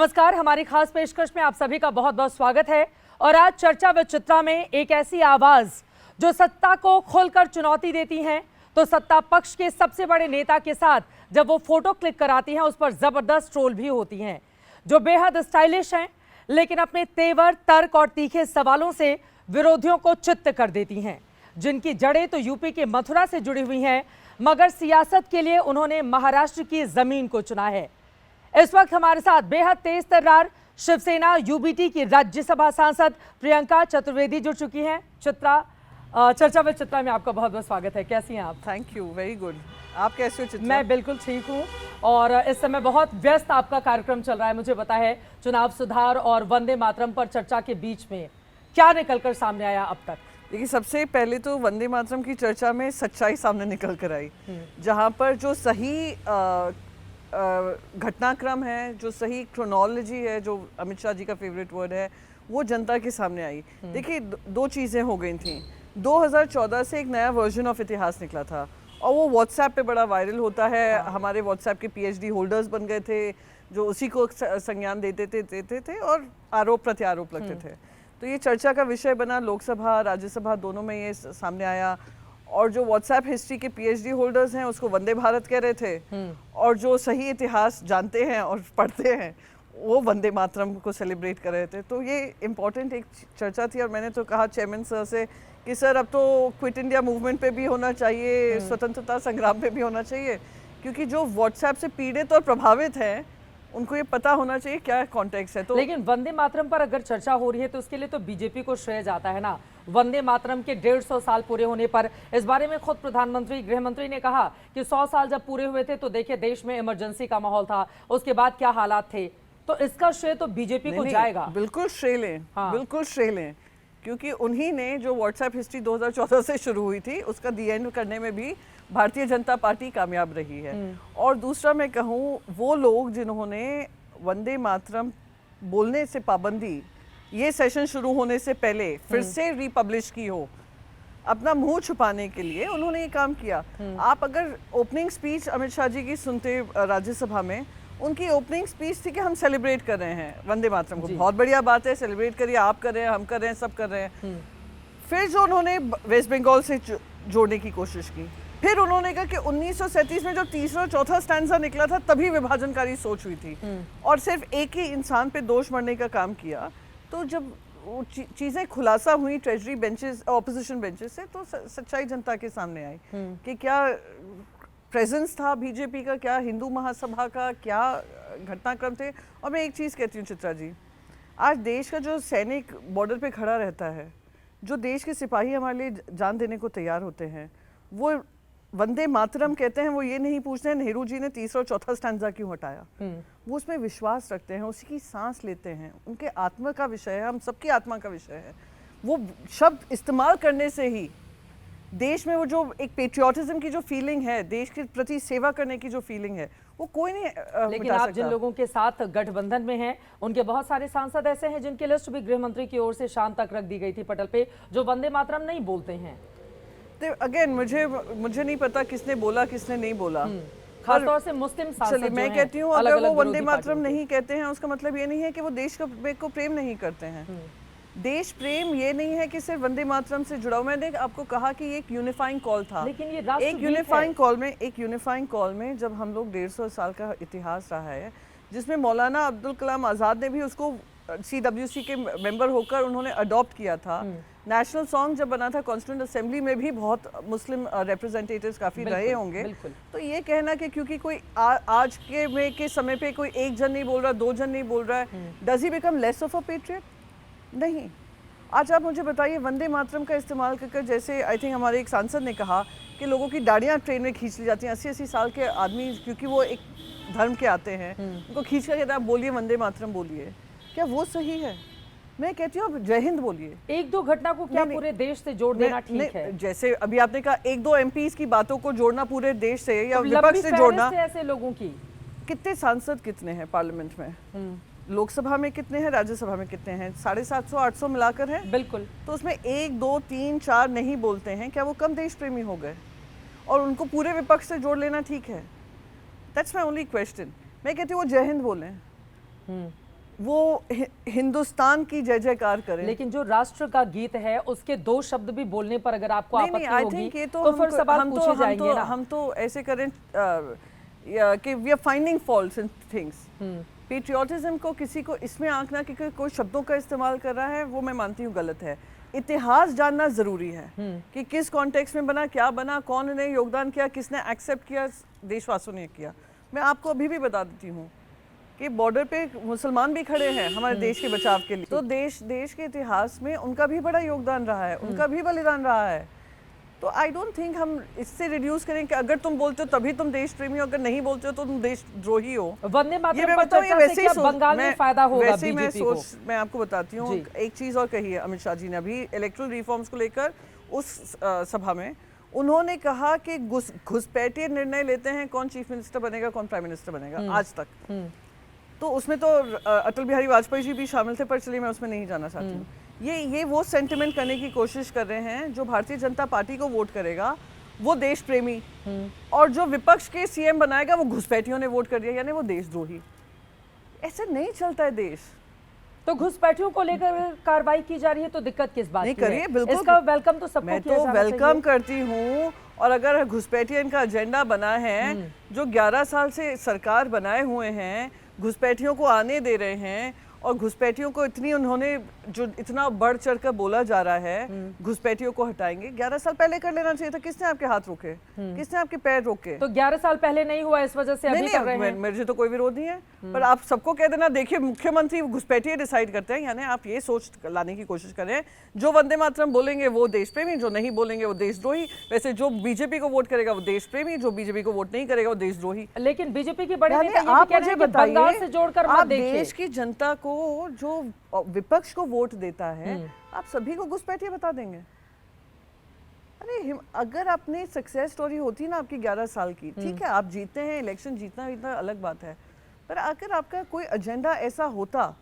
नमस्कार, हमारी खास पेशकश में आप सभी का बहुत बहुत स्वागत है। और आज चर्चा विद चित्रा में एक ऐसी आवाज जो सत्ता को खोलकर चुनौती देती है, तो सत्ता पक्ष के सबसे बड़े नेता के साथ जब वो फोटो क्लिक कराती हैं उस पर जबरदस्त ट्रोल भी होती हैं, जो बेहद स्टाइलिश हैं लेकिन अपने तेवर, तर्क और तीखे सवालों से विरोधियों को चित्त कर देती हैं, जिनकी जड़ें तो यूपी के मथुरा से जुड़ी हुई हैं, मगर सियासत के लिए उन्होंने महाराष्ट्र की जमीन को चुना है। इस वक्त हमारे साथ बेहद तेज तर्रार शिवसेना यूबीटी की राज्यसभा सांसद प्रियंका चतुर्वेदी जुड़ चुकी हैं। चित्रा, चर्चा विद चित्रा में आपका बहुत बहुत स्वागत है। कैसी हैं आप? Thank you, very good. आप कैसे हो चित्रा? मैं बिल्कुल ठीक हूँ। और इस समय बहुत व्यस्त आपका कार्यक्रम चल रहा है, मुझे पता है। चुनाव सुधार और वंदे मातरम पर चर्चा के बीच में क्या निकलकर सामने आया अब तक? देखिए, सबसे पहले तो वंदे मातरम की चर्चा में सच्चाई सामने निकल कर आई, जहाँ पर जो सही घटनाक्रम है, जो सही क्रोनोलॉजी है, जो अमित शाह जी का फेवरेट वर्ड है, वो जनता के सामने आई। देखिए, दो चीज़ें हो गई थी। 2014 से एक नया वर्जन ऑफ इतिहास निकला था और वो व्हाट्सएप पे बड़ा वायरल होता है। हमारे व्हाट्सएप के पीएचडी होल्डर्स बन गए थे जो उसी को संज्ञान देते थे और आरोप प्रत्यारोप लगते थे। तो ये चर्चा का विषय बना, लोकसभा राज्यसभा दोनों में ये सामने आया। और जो व्हाट्सएप हिस्ट्री के पीएचडी होल्डर्स हैं उसको वंदे भारत कह रहे थे, और जो सही इतिहास जानते हैं और पढ़ते हैं वो वंदे मातरम को सेलिब्रेट कर रहे थे। तो ये इम्पॉर्टेंट एक चर्चा थी। और मैंने तो कहा चेयरमैन सर से कि सर अब तो क्विट इंडिया मूवमेंट पे भी होना चाहिए, स्वतंत्रता संग्राम पे भी होना चाहिए, क्योंकि जो व्हाट्सएप से पीड़ित और प्रभावित हैं उनको ये पता होना चाहिए क्या कॉन्टेक्स्ट है। तो लेकिन वंदे मातरम पर अगर चर्चा हो रही है तो उसके लिए तो बीजेपी को श्रेय जाता है ना। वंदे मातरम के 150 साल पूरे होने पर इस बारे में खुद प्रधानमंत्री, गृह मंत्री ने कहा कि 100 साल जब पूरे हुए थे तो देखिए देश में इमरजेंसी का माहौल था, उसके बाद क्या हालात थे। तो इसका श्रेय तो बीजेपी को जाएगा। बिल्कुल श्रेय लें, बिल्कुल श्रेय लें, क्योंकि उन्हीं ने जो व्हाट्सएप हिस्ट्री 2014 से शुरू हुई थी उसका दी एंड करने में भी भारतीय जनता पार्टी कामयाब रही है। और दूसरा मैं कहूँ, वो लोग जिन्होंने वंदे मातरम बोलने से पाबंदी ये सेशन शुरू होने से पहले फिर से रिपब्लिश की हो, अपना मुंह छुपाने के लिए उन्होंने ये काम किया। आप अगर ओपनिंग स्पीच अमित शाह जी की सुनते राज्यसभा में, उनकी ओपनिंग स्पीच थी कि हम सेलिब्रेट कर रहे हैं वंदे मातरम को, बहुत बढ़िया बात है, सेलिब्रेट करिए, आप कर रहे हैं, हम कर रहे हैं, सब कर रहे हैं। फिर जो उन्होंने वेस्ट बंगाल से जोड़ने की कोशिश की, फिर उन्होंने कहा कि 1937 में जो तीसरा और चौथा स्टैंजा निकला था तभी विभाजनकारी सोच हुई थी, और सिर्फ एक ही इंसान पे दोष मढ़ने का काम किया। तो जब वो चीज़ें खुलासा हुई ट्रेजरी बेंचेस, ऑपोजिशन बेंचेस से, तो सच्चाई जनता के सामने आई कि क्या प्रेजेंस था बीजेपी का, क्या हिंदू महासभा का, क्या घटनाक्रम थे। और मैं एक चीज़ कहती हूँ चित्रा जी, आज देश का जो सैनिक बॉर्डर पे खड़ा रहता है, जो देश के सिपाही हमारे लिए जान देने को तैयार होते हैं, वो वंदे मातरम कहते हैं, वो ये नहीं पूछते हैं नेहरू जी ने तीसरा और चौथा स्टैंजा क्यों हटाया। वो उसमें विश्वास रखते हैं, उसी की सांस लेते हैं, उनके आत्मा का विषय है, हम सबकी आत्मा का विषय है। वो शब्द इस्तेमाल करने से ही देश में वो जो एक पेट्रियोटिज्म की जो फीलिंग है, देश के प्रति सेवा करने की जो फीलिंग है, वो कोई नहीं लेकिन आप जिन लोगों के साथ गठबंधन में हैं, उनके बहुत सारे सांसद ऐसे हैं जिनकी लिस्ट भी गृह मंत्री की ओर से शाम तक रख दी गई थी पटल पे, जो वंदे मातरम नहीं बोलते हैं। अगेन मुझे नहीं पता किसने बोला किसने नहीं बोला, खासतौर से मुस्लिम सांसद। मैं कहती हूँ अगर वो वंदे मातरम नहीं कहते हैं उसका मतलब ये नहीं है कि वो देश को प्रेम नहीं करते हैं। देश प्रेम ये नहीं है कि सिर्फ वंदे मातरम से जुड़ा हुआ। मैंने आपको कहा कि एक यूनिफाइंग कॉल था, लेकिन ये एक यूनिफाइंग कॉल में जब हम लोग 150 साल का इतिहास रहा है, जिसमें मौलाना अब्दुल कलाम आज़ाद ने भी उसको CWC के मेंबर होकर उन्होंने अडॉप्ट किया था। नेशनल सॉन्ग जब बना था कॉन्स्टिट्यूएंट असेंबली में भी बहुत मुस्लिम रिप्रेजेंटेटिव्स काफ़ी रहे होंगे। तो ये कहना कि क्योंकि कोई आज के समय पे कोई एक जन नहीं बोल रहा, दो जन नहीं बोल रहा है, does he become less of a patriot? नहीं। आज आप मुझे बताइए, वंदे मातरम का इस्तेमाल कर, जैसे आई थिंक हमारे एक सांसद ने कहा कि लोगों की दाढ़ियाँ ट्रेन में खींच ली जाती हैं, 80-80 साल के आदमी क्योंकि वो एक धर्म के आते हैं, उनको खींच कर कहते हैं आप बोलिए वंदे मातरम बोलिए। क्या वो सही है? मैं कहती हूँ जय हिंद बोलिए। एक दो घटना को क्या पूरे देश से जोड़ देना ठीक है? जैसे अभी आपने कहा एक दो एमपीज की बातों को जोड़ना पूरे देश से या विपक्ष से जोड़ना, ऐसे लोगों की कितने सांसद कितने हैं पार्लियामेंट में, लोकसभा में कितने हैं, राज्यसभा में कितने हैं? 750-800 मिलाकर है। बिल्कुल। तो उसमें 1 2 3 4 नहीं बोलते हैं, क्या वो कम देश प्रेमी हो गए? और उनको पूरे विपक्ष से जोड़ लेना ठीक है? That's my only question. मैं कहती हूँ वो जय हिंद बोलें। वो हिंदुस्तान की जय जयकार करें। लेकिन जो राष्ट्र का गीत है उसके 2 शब्द भी बोलने पर अगर आपको आपत्ति आई होगी थिंक ये तो फिर सवाल पूछे जाएंगे ना। हम तो ऐसे करें कि we are finding faults in things. Patriotism को किसी को इसमें आंकना कि कोई शब्दों का इस्तेमाल कर रहा है, वो मैं मानती हूँ गलत है। इतिहास जानना जरूरी है कि किस कॉन्टेक्स्ट में बना, क्या बना, कौन ने योगदान किया, किसने एक्सेप्ट किया, देशवासियों ने किया। मैं आपको अभी भी बता देती हूँ कि बॉर्डर पे मुसलमान भी खड़े हैं हमारे देश के बचाव के लिए, तो देश के इतिहास में उनका भी बड़ा योगदान रहा है, उनका भी बलिदान रहा है। तो आई डोंट थिंक हम इससे रिड्यूस करें कि अगर तुम बोलते हो तभी तुम देश प्रेमी हो, अगर नहीं बोलते हो तो तुम देशद्रोही हो। वंदे मातरम पर चर्चा से क्या बंगाल में फायदा होगा बीजेपी को? मैं आपको बताती हूँ, एक चीज और कही है अमित शाह जी ने अभी इलेक्टोरल रिफॉर्म्स को लेकर उस सभा में। उन्होंने कहा कि घुसपैठिए निर्णय लेते हैं कौन चीफ मिनिस्टर बनेगा, कौन प्राइम मिनिस्टर बनेगा आज तक। तो उसमें तो अटल बिहारी वाजपेयी जी भी शामिल थे, पर चलिए मैं उसमें नहीं जाना चाहती हूँ। ये वो सेंटिमेंट करने की कोशिश कर रहे हैं जो भारतीय जनता पार्टी को वोट करेगा वो देश प्रेमी, और जो विपक्ष के सीएम बनाएगा वो घुसपैठियों ने वोट कर दिया, यानी वो देशद्रोही। ऐसे नहीं चलता है देश। तो घुसपैठियों को लेकर कार्रवाई की जा रही है तो दिक्कत किस बात नहीं की है? करिए, बिल्कुल इसका वेलकम तो सबको मैं किया तो जाना वेलकम करती हूँ। और अगर घुसपैठियन का एजेंडा बना है, जो 11 साल से सरकार बनाए हुए हैं, घुसपैठियों को आने दे रहे हैं, और घुसपैठियों को उन्होंने जो इतना बढ़ चढ़ कर बोला जा रहा है घुसपैठियों को हटाएंगे, 11 साल पहले कर लेना चाहिए था। किसने आपके हाथ रोके, किसने आपके पैर रोके? तो 11 साल पहले नहीं हुआ, इस वजह से अभी कर रहे हैं। मेरे तो कोई विरोध नहीं है, पर आप सबको कह देना देखिए मुख्यमंत्री घुसपैठिए डिसाइड करते हैं, यानी आप ये सोच लाने की कोशिश करें जो वंदे मातरम बोलेंगे वो देश प्रेमी, जो नहीं बोलेंगे वो देशद्रोही। वैसे जो बीजेपी को वोट करेगा वो देश प्रेमी, जो बीजेपी को वोट नहीं करेगा वो देशद्रोही। लेकिन बीजेपी की बड़ी नेता ये आप भी कह रहे हैं कि बंगाल से जोड़कर मत देखिए। देश की जनता को जो विपक्ष को वोट देता है आप सभी को घुसपैठिए बता देंगे? अरे अगर अपनी सक्सेस स्टोरी होती ना आपकी 11 साल की, ठीक है आप जीते हैं, इलेक्शन जीतना अलग बात है, पर अगर आपका कोई एजेंडा ऐसा होता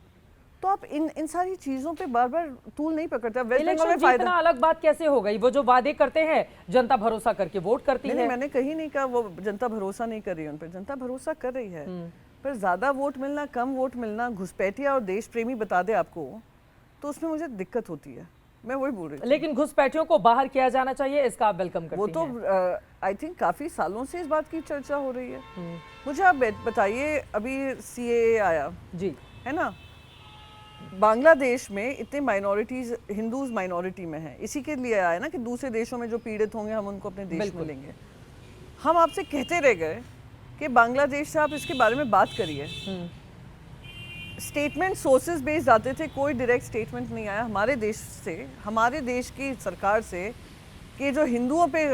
तो आप इन सारी चीजों पे बार बार तूल नहीं पकड़ते। इलेक्शन जीतना अलग बात कैसे हो गई? वो जो वादे करते हैं जनता भरोसा करके वोट करती है। मैंने कहीं नहीं कहा वो जनता भरोसा नहीं कर रही है उन पर, जनता भरोसा कर रही है, पर ज्यादा वोट मिलना, कम वोट मिलना, घुसपैठिया और देश प्रेमी बता दे आपको, तो उसमें मुझे दिक्कत होती है। मैं वही बोल रही हूँ। लेकिन घुसपैठियों को बाहर किया जाना चाहिए, इसका आप वेलकम करती हैं? वो तो आई थिंक काफी सालों से इस बात की चर्चा हो रही है। मुझे आप बताइए, अभी सीएए आया जी, है ना, बांग्लादेश में इतने माइनॉरिटीज, हिंदूज माइनॉरिटी में हैं, इसी के लिए आया ना कि दूसरे देशों में जो पीड़ित होंगे हम उनको अपने देश में लेंगे। हम आपसे कहते रह गए कि बांग्लादेश से आप इसके बारे में बात करिए। स्टेटमेंट सोर्सेज बेस्ड आते थे, कोई डायरेक्ट स्टेटमेंट नहीं आया हमारे देश से, हमारे देश की सरकार से, कि जो हिंदुओं पे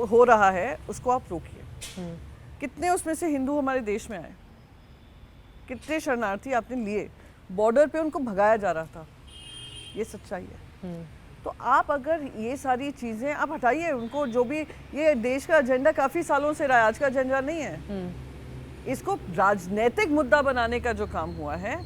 हो रहा है उसको आप रोकिए। कितने उसमें से हिंदू हमारे देश में आए, कितने शरणार्थी आपने लिए, बॉर्डर पे उनको भगाया जा रहा था, ये सच्चाई है। तो आप अगर ये सारी चीजें आप हटाइए उनको, जो भी ये देश का एजेंडा काफी सालों से रहा है, आज का एजेंडा नहीं है। इसको राजनीतिक मुद्दा बनाने का जो काम हुआ है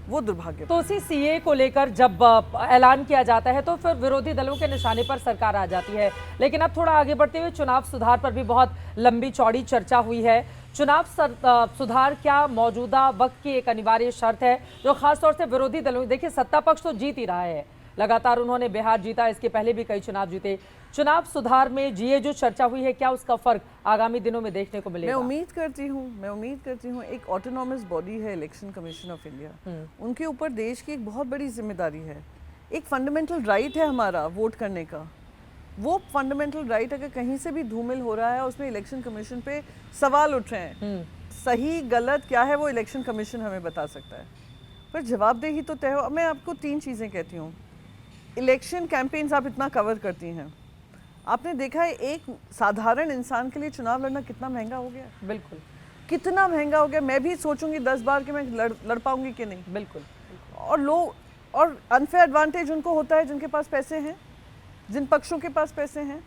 वो दुर्भाग्य। तो उसी सीए को लेकर जब ऐलान किया जाता है तो फिर विरोधी दलों के निशाने पर सरकार आ जाती है। लेकिन अब थोड़ा आगे बढ़ते हुए चुनाव सुधार पर भी बहुत लंबी चौड़ी चर्चा हुई है। चुनाव सुधार क्या मौजूदा वक्त की एक अनिवार्य शर्त है जो खासतौर से विरोधी दलों, देखिए सत्ता पक्ष तो जीत ही रहा है, लगातार उन्होंने बिहार जीता, इसके पहले भी कई चुनाव जीते। चुनाव सुधार में ये जो चर्चा हुई है, क्या उसका फर्क आगामी दिनों में देखने को मिलेगा? मैं उम्मीद करती हूँ एक ऑटोनॉमस बॉडी है इलेक्शन कमीशन ऑफ इंडिया, उनके ऊपर देश की एक बहुत बड़ी जिम्मेदारी है। एक फंडामेंटल राइट है हमारा वोट करने का, वो फंडामेंटल राइट अगर कहीं से भी धूमिल हो रहा है, उसमें इलेक्शन कमीशन पे सवाल उठ रहे हैं, सही गलत क्या है वो इलेक्शन कमीशन हमें बता सकता है, पर जवाबदेही तो तय हो। मैं आपको 3 चीज़ें कहती हूँ। इलेक्शन कैंपेन्स आप इतना कवर करती हैं, आपने देखा है एक साधारण इंसान के लिए चुनाव लड़ना कितना महंगा हो गया। बिल्कुल, कितना महंगा हो गया। मैं भी सोचूंगी 10 बार कि मैं लड़ पाऊंगी कि नहीं। बिल्कुल। और लोग, और अनफेयर एडवांटेज उनको होता है जिनके पास पैसे हैं, जिन पक्षों के पास पैसे हैं,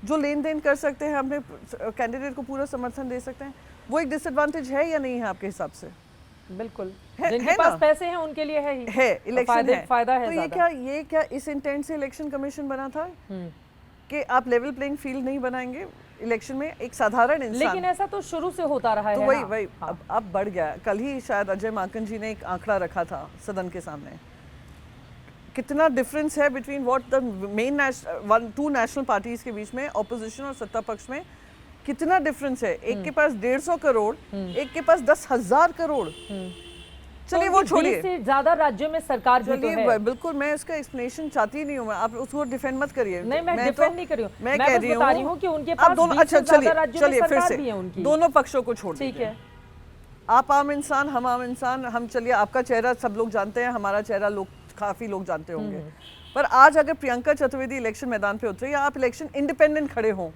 जो लेन देन कर सकते हैं, अपने कैंडिडेट को पूरा समर्थन दे सकते हैं। वो एक डिसएडवांटेज है या नहीं है आपके हिसाब से? बिल्कुल, जिनके पास पैसे हैं उनके लिए है ही है, इलेक्शन है, फायदा है। तो ये क्या इस इंटेंट से इलेक्शन कमीशन बना था कि आप लेवल प्लेइंग फील्ड नहीं बनाएंगे? इलेक्शन में एक साधारण इंसान। लेकिन ऐसा तो शुरू से होता रहा है तो ना। वही अब बढ़ गया। कल ही शायद अजय माकन जी ने एक आंकड़ा रखा था सदन के सामने, कितना डिफरेंस है between what the main two national parties के बीच में, ऑपोजिशन और सत्ता पक्ष में कितना डिफरेंस है। एक के पास 150 करोड़, एक के पास 10,000 करोड़। चलिए वो छोड़िए, से ज्यादा राज्यों में सरकार भी तो है। बिल्कुल, मैं उसका एक्सप्लेनेशन चाहती नहीं हूँ, आप उसको डिफेंड मत करिए। नहीं, मैं डिफेंड नहीं कर रही हूँ, मैं कह रही हूँ कि उनके पास दोनों, 20 से ज्यादा राज्यों में फिर सरकार से भी है उनकी। दोनों पक्षों को छोड़ ठीक है, आप आम इंसान, हम आम इंसान, हम चलिए आपका चेहरा सब लोग जानते हैं, हमारा चेहरा काफी लोग जानते होंगे, पर आज अगर प्रियंका चतुर्वेदी इलेक्शन मैदान पे उतरे या आप इलेक्शन इंडिपेंडेंट खड़े हों,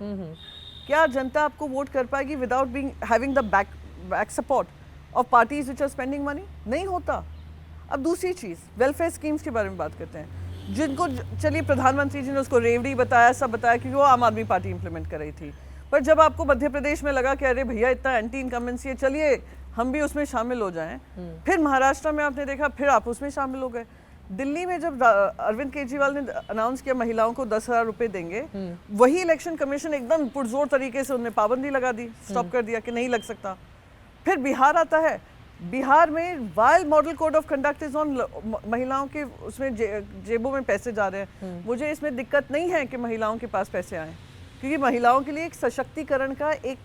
क्या जनता आपको वोट कर पाएगी without being having the back support of parties which are spending money? नहीं होता। अब दूसरी चीज़, वेलफेयर स्कीम्स के बारे में बात करते हैं, जिनको चलिए प्रधानमंत्री जी ने उसको रेवड़ी बताया, सब बताया क्योंकि वो आम आदमी पार्टी इंप्लीमेंट कर रही थी, पर जब आपको मध्य प्रदेश में लगा कि अरे भैया इतना एंटी इनकम्बेंसी है, चलिए हम भी उसमें शामिल हो जाएं, फिर महाराष्ट्र में आपने देखा फिर आप उसमें शामिल हो गए। दिल्ली में जब अरविंद केजरीवाल ने अनाउंस किया महिलाओं को 10,000 रुपए देंगे, वही इलेक्शन कमीशन एकदम पुरजोर तरीके से उन्हें पाबंदी लगा दी, स्टॉप कर दिया कि नहीं लग सकता। फिर बिहार आता है, बिहार में while model code of conduct is on, महिलाओं के उसमें जेबों में पैसे जा रहे हैं। मुझे इसमें दिक्कत नहीं है कि महिलाओं के पास पैसे आए, क्योंकि महिलाओं के लिए एक सशक्तिकरण का एक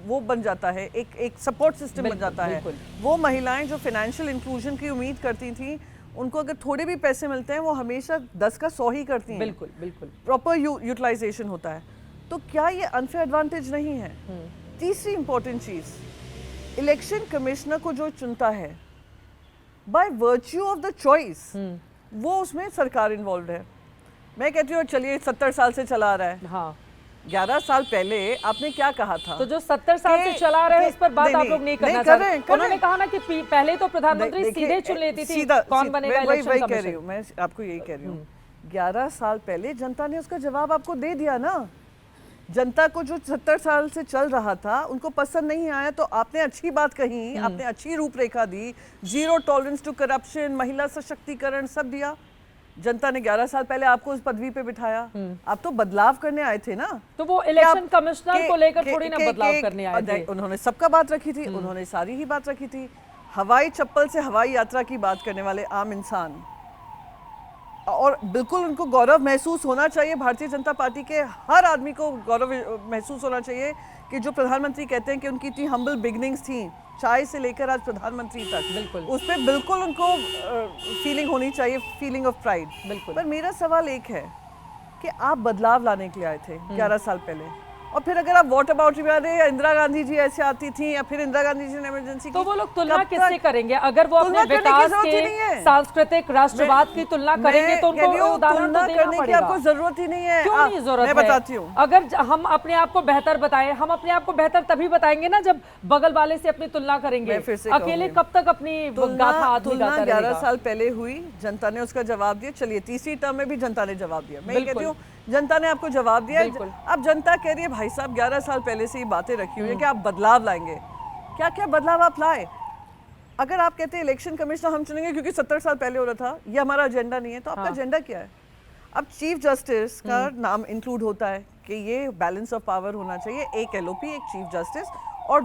वो बन जाता है, एक सपोर्ट सिस्टम बन जाता है। वो महिलाएं जो फाइनेंशियल इंक्लूजन की उम्मीद करती थी, उनको अगर थोड़े भी पैसे मिलते हैं वो हमेशा 10 का 100 ही करती हैं। बिल्कुल बिल्कुल, प्रॉपर यूटिलाइजेशन होता है। तो क्या ये अनफेयर एडवांटेज नहीं है? तीसरी इंपॉर्टेंट चीज, इलेक्शन कमिश्नर को जो चुनता है by virtue of the choice, वो उसमें सरकार इन्वॉल्व है। मैं कहती हूँ चलिए 70 साल से चला रहा है, हाँ 11 साल पहले आपने क्या कहा था? तो जो 70 साल से चला रहे हैं इस पर बात आप लोग नहीं करना चाह रहे। उन्होंने कहा ना कि पहले तो प्रधानमंत्री सीधे चुन लेती थी कौन बनेगा इलेक्शन कमीशन। कह रही हूँ मैं, आपको यही कह रही हूँ, 11 साल पहले जनता ने उसका जवाब आपको दे दिया ना। जनता को जो 70 साल से चल रहा था उनको पसंद नहीं आया, तो आपने अच्छी बात कही, आपने अच्छी रूपरेखा दी, जीरो टॉलरेंस टू करप्शन, महिला सशक्तिकरण सब दिया। जनता ने 11 साल पहले आपको उस पदवी पे बिठाया, आप तो बदलाव करने आए थे ना। तो वो इलेक्शन कमिश्नर को लेकर थोड़ी ना बदलाव करने आए थे। उन्होंने सबका बात रखी थी, उन्होंने सारी ही बात रखी थी। हवाई चप्पल से हवाई यात्रा की बात करने वाले आम इंसान, और बिल्कुल उनको गौरव महसूस होना चाहिए, भारतीय जनता पार्टी के हर आदमी को गौरव महसूस होना चाहिए कि जो प्रधानमंत्री कहते हैं कि उनकी इतनी हम्बल बिगनिंग्स थी, चाय से लेकर आज प्रधानमंत्री तक, बिल्कुल उस पर बिल्कुल उनको फीलिंग होनी चाहिए, फीलिंग ऑफ प्राइड। बिल्कुल। पर मेरा सवाल एक है कि आप बदलाव लाने के लिए आए थे 11 साल पहले, और फिर अगर आप वॉट अबाउट या इंदिरा गांधी जी ऐसे आती थी, या फिर इंदिरा गांधी जी ने इमरजेंसी, तो वो लोग तुलना किससे करेंगे? अगर वो अपने विकास के सांस्कृतिक राष्ट्रवाद की तुलना करेंगे तो उनको उदाहरण तो देना पड़ेगा। आपको जरूरत ही नहीं है। क्यों नहीं जरूरत है? मैं बताती हूँ। अगर हम अपने आप को बेहतर बताएं, हम अपने आप को बेहतर तभी बताएंगे ना जब बगल वाले से अपनी तुलना करेंगे। अकेले कब तक अपनी गाथा आदमी गाता रहेगा? 11 साल पहले हुई, जनता ने उसका जवाब दिया। चलिए तीसरी टर्म में भी जनता ने जवाब दिया। मैं कहती हूँ जनता ने आपको जवाब दिया। अब जनता कह रही है भाई साहब 11 साल पहले से ये बातें रखी हुई है कि आप बदलाव लाएंगे। क्या क्या बदलाव आप लाए? अगर आप कहते हैं इलेक्शन कमिश्नर हम चुनेंगे क्योंकि 70 साल पहले हो रहा था, ये हमारा एजेंडा नहीं है, तो आपका एजेंडा क्या है? अब चीफ जस्टिस का नाम इंक्लूड होता है कि ये बैलेंस ऑफ पावर होना चाहिए, एक एलओपी, एक चीफ जस्टिस और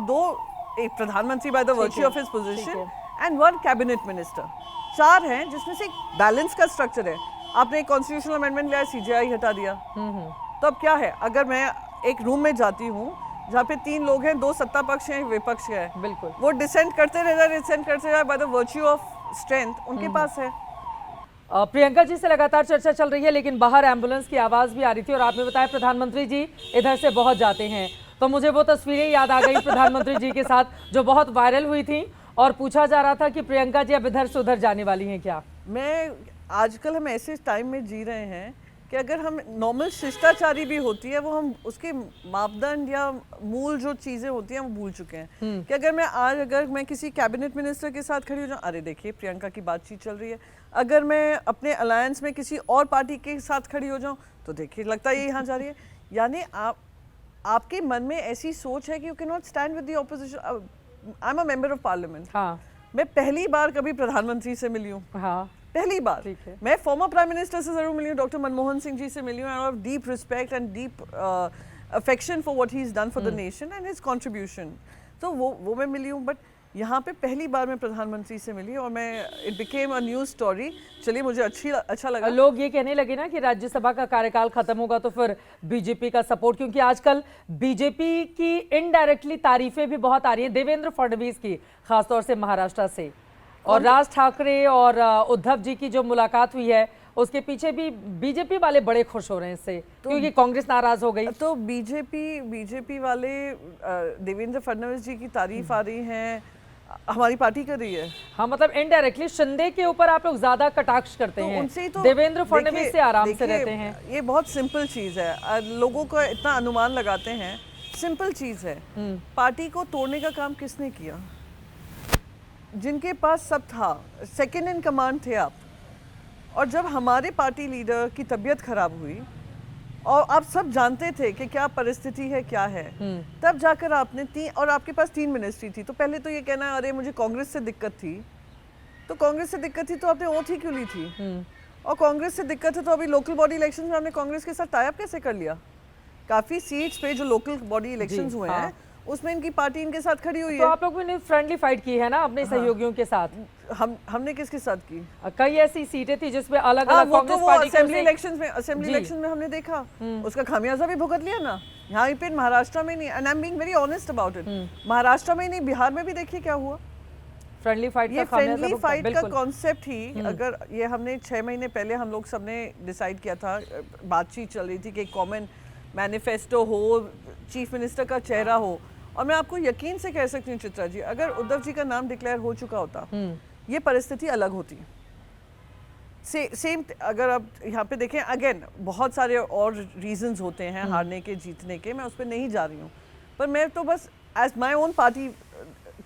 एक प्रधानमंत्री by the virtue of his position and 1 cabinet minister. 4 हैं जिसमें से बैलेंस का स्ट्रक्चर है। आपने एक कॉन्स्टिट्यूशनल अमेंडमेंट लिया, सीजेआई हटा दिया, तो अब क्या है? अगर मैं एक रूम में जाती हूँ जहाँ पे 3 लोग हैं, 2 सत्ता पक्ष हैं, 1 विपक्ष है, बिल्कुल वो डिसेंट करते रहे by the virtue of strength उनके पास है। प्रियंका जी से लगातार चर्चा चल रही है, लेकिन बाहर एम्बुलेंस की आवाज भी आ रही थी और आपने बताया प्रधानमंत्री जी इधर से बहुत जाते हैं, तो मुझे वो तस्वीरें याद आ गई प्रधानमंत्री जी के साथ जो बहुत वायरल हुई थी, और पूछा जा रहा था कि प्रियंका जी अब इधर से उधर जाने वाली हैं क्या? आजकल हम ऐसे टाइम में जी रहे हैं कि अगर हम नॉर्मल शिष्टाचारी भी होती है वो हम उसके मापदंड या मूल जो चीज़ें होती हैं वो भूल चुके हैं। कि अगर मैं किसी कैबिनेट मिनिस्टर के साथ खड़ी हो जाऊँ, अरे देखिए प्रियंका की बातचीत चल रही है। अगर मैं अपने अलायंस में किसी और पार्टी के साथ खड़ी हो जाऊँ तो देखिए लगता है ये यहाँ जा रही है। यानी आपके मन में ऐसी सोच है कि you can not stand with the opposition. I am a member of parliament. हाँ, मैं पहली बार कभी प्रधानमंत्री से मिली हूँ। हाँ, पहली बार। मैं फॉर्मर प्राइम मिनिस्टर से जरूर मिली हूँ, डॉक्टर मनमोहन सिंह जी से मिली हूँ, और deep respect and deep affection for what he is done for the nation and his contribution. तो वो मैं मिली हूँ, बट यहाँ पे पहली बार मैं प्रधानमंत्री से मिली और मैं it became a news story. चलिए, मुझे अच्छा लगा। लोग ये कहने लगे ना कि राज्यसभा का कार्यकाल खत्म होगा तो फिर बीजेपी का सपोर्ट, क्योंकि आजकल बीजेपी की इनडायरेक्टली तारीफें भी बहुत आ रही हैं देवेंद्र फडणवीस की, खासतौर से महाराष्ट्र से। और राज ठाकरे और उद्धव जी की जो मुलाकात हुई है उसके पीछे भी बीजेपी वाले बड़े खुश हो रहे हैं इससे, क्योंकि कांग्रेस नाराज हो गई। तो बीजेपी वाले देवेंद्र फडणवीस जी की तारीफ आ रही है, हमारी पार्टी कर रही है। हाँ, मतलब इनडायरेक्टली शिंदे के ऊपर आप लोग ज्यादा कटाक्ष करते हैं, उनसे ही तो देवेंद्र फडणवीस से आराम से रहते हैं। ये बहुत सिंपल चीज है, लोगों को इतना अनुमान लगाते हैं, सिंपल चीज है। पार्टी को तोड़ने का काम किसने किया? जिनके पास सब था, सेकंड इन कमांड थे आप। और जब हमारे पार्टी लीडर की तबीयत खराब हुई और आप सब जानते थे कि क्या परिस्थिति है, क्या है, तब जाकर आपने और आपके पास 3 मिनिस्ट्री थी। तो पहले तो ये कहना, अरे मुझे कांग्रेस से दिक्कत थी, तो कांग्रेस से दिक्कत थी तो आपने ओथ ही क्यों ली थी? और कांग्रेस से दिक्कत है तो अभी लोकल बॉडी इलेक्शन में आपने कांग्रेस के साथ टाई अप कैसे कर लिया? काफी सीट्स पे जो लोकल बॉडी इलेक्शंस हुए हैं उसमें इनकी पार्टी इनके साथ खड़ी हुई है। तो आप लोगों ने फ्रेंडली फाइट की है ना अपने सहयोगियों के साथ? हमने किसके साथ की? कई ऐसी सीटें थी जिसमें अलग-अलग कांग्रेस पार्टी असेंबली इलेक्शन में हमने देखा, उसका खामियाजा भी भुगत लिया ना। यहाँ पे महाराष्ट्र में नहीं, and I am being very honest about it, Maharashtra में नहीं, बिहार में भी देखिए क्या हुआ। फ्रेंडली फाइट ये फ्रेंडली फाइट का कॉन्सेप्ट ही, अगर ये हमने 6 महीने पहले हम लोग सबने डिसाइड किया था, बातचीत चल रही थी कि कॉमन मैनिफेस्टो हो, चीफ मिनिस्टर का चेहरा हो। और मैं आपको यकीन से कह सकती हूँ चित्रा जी, अगर उद्धव जी का नाम डिक्लेयर हो चुका होता, ये परिस्थिति अलग होती। सेम अगर आप यहाँ पे देखें, अगेन बहुत सारे और रीजंस होते हैं हारने के, जीतने के, मैं उस पर नहीं जा रही हूँ, पर मैं तो बस as my own party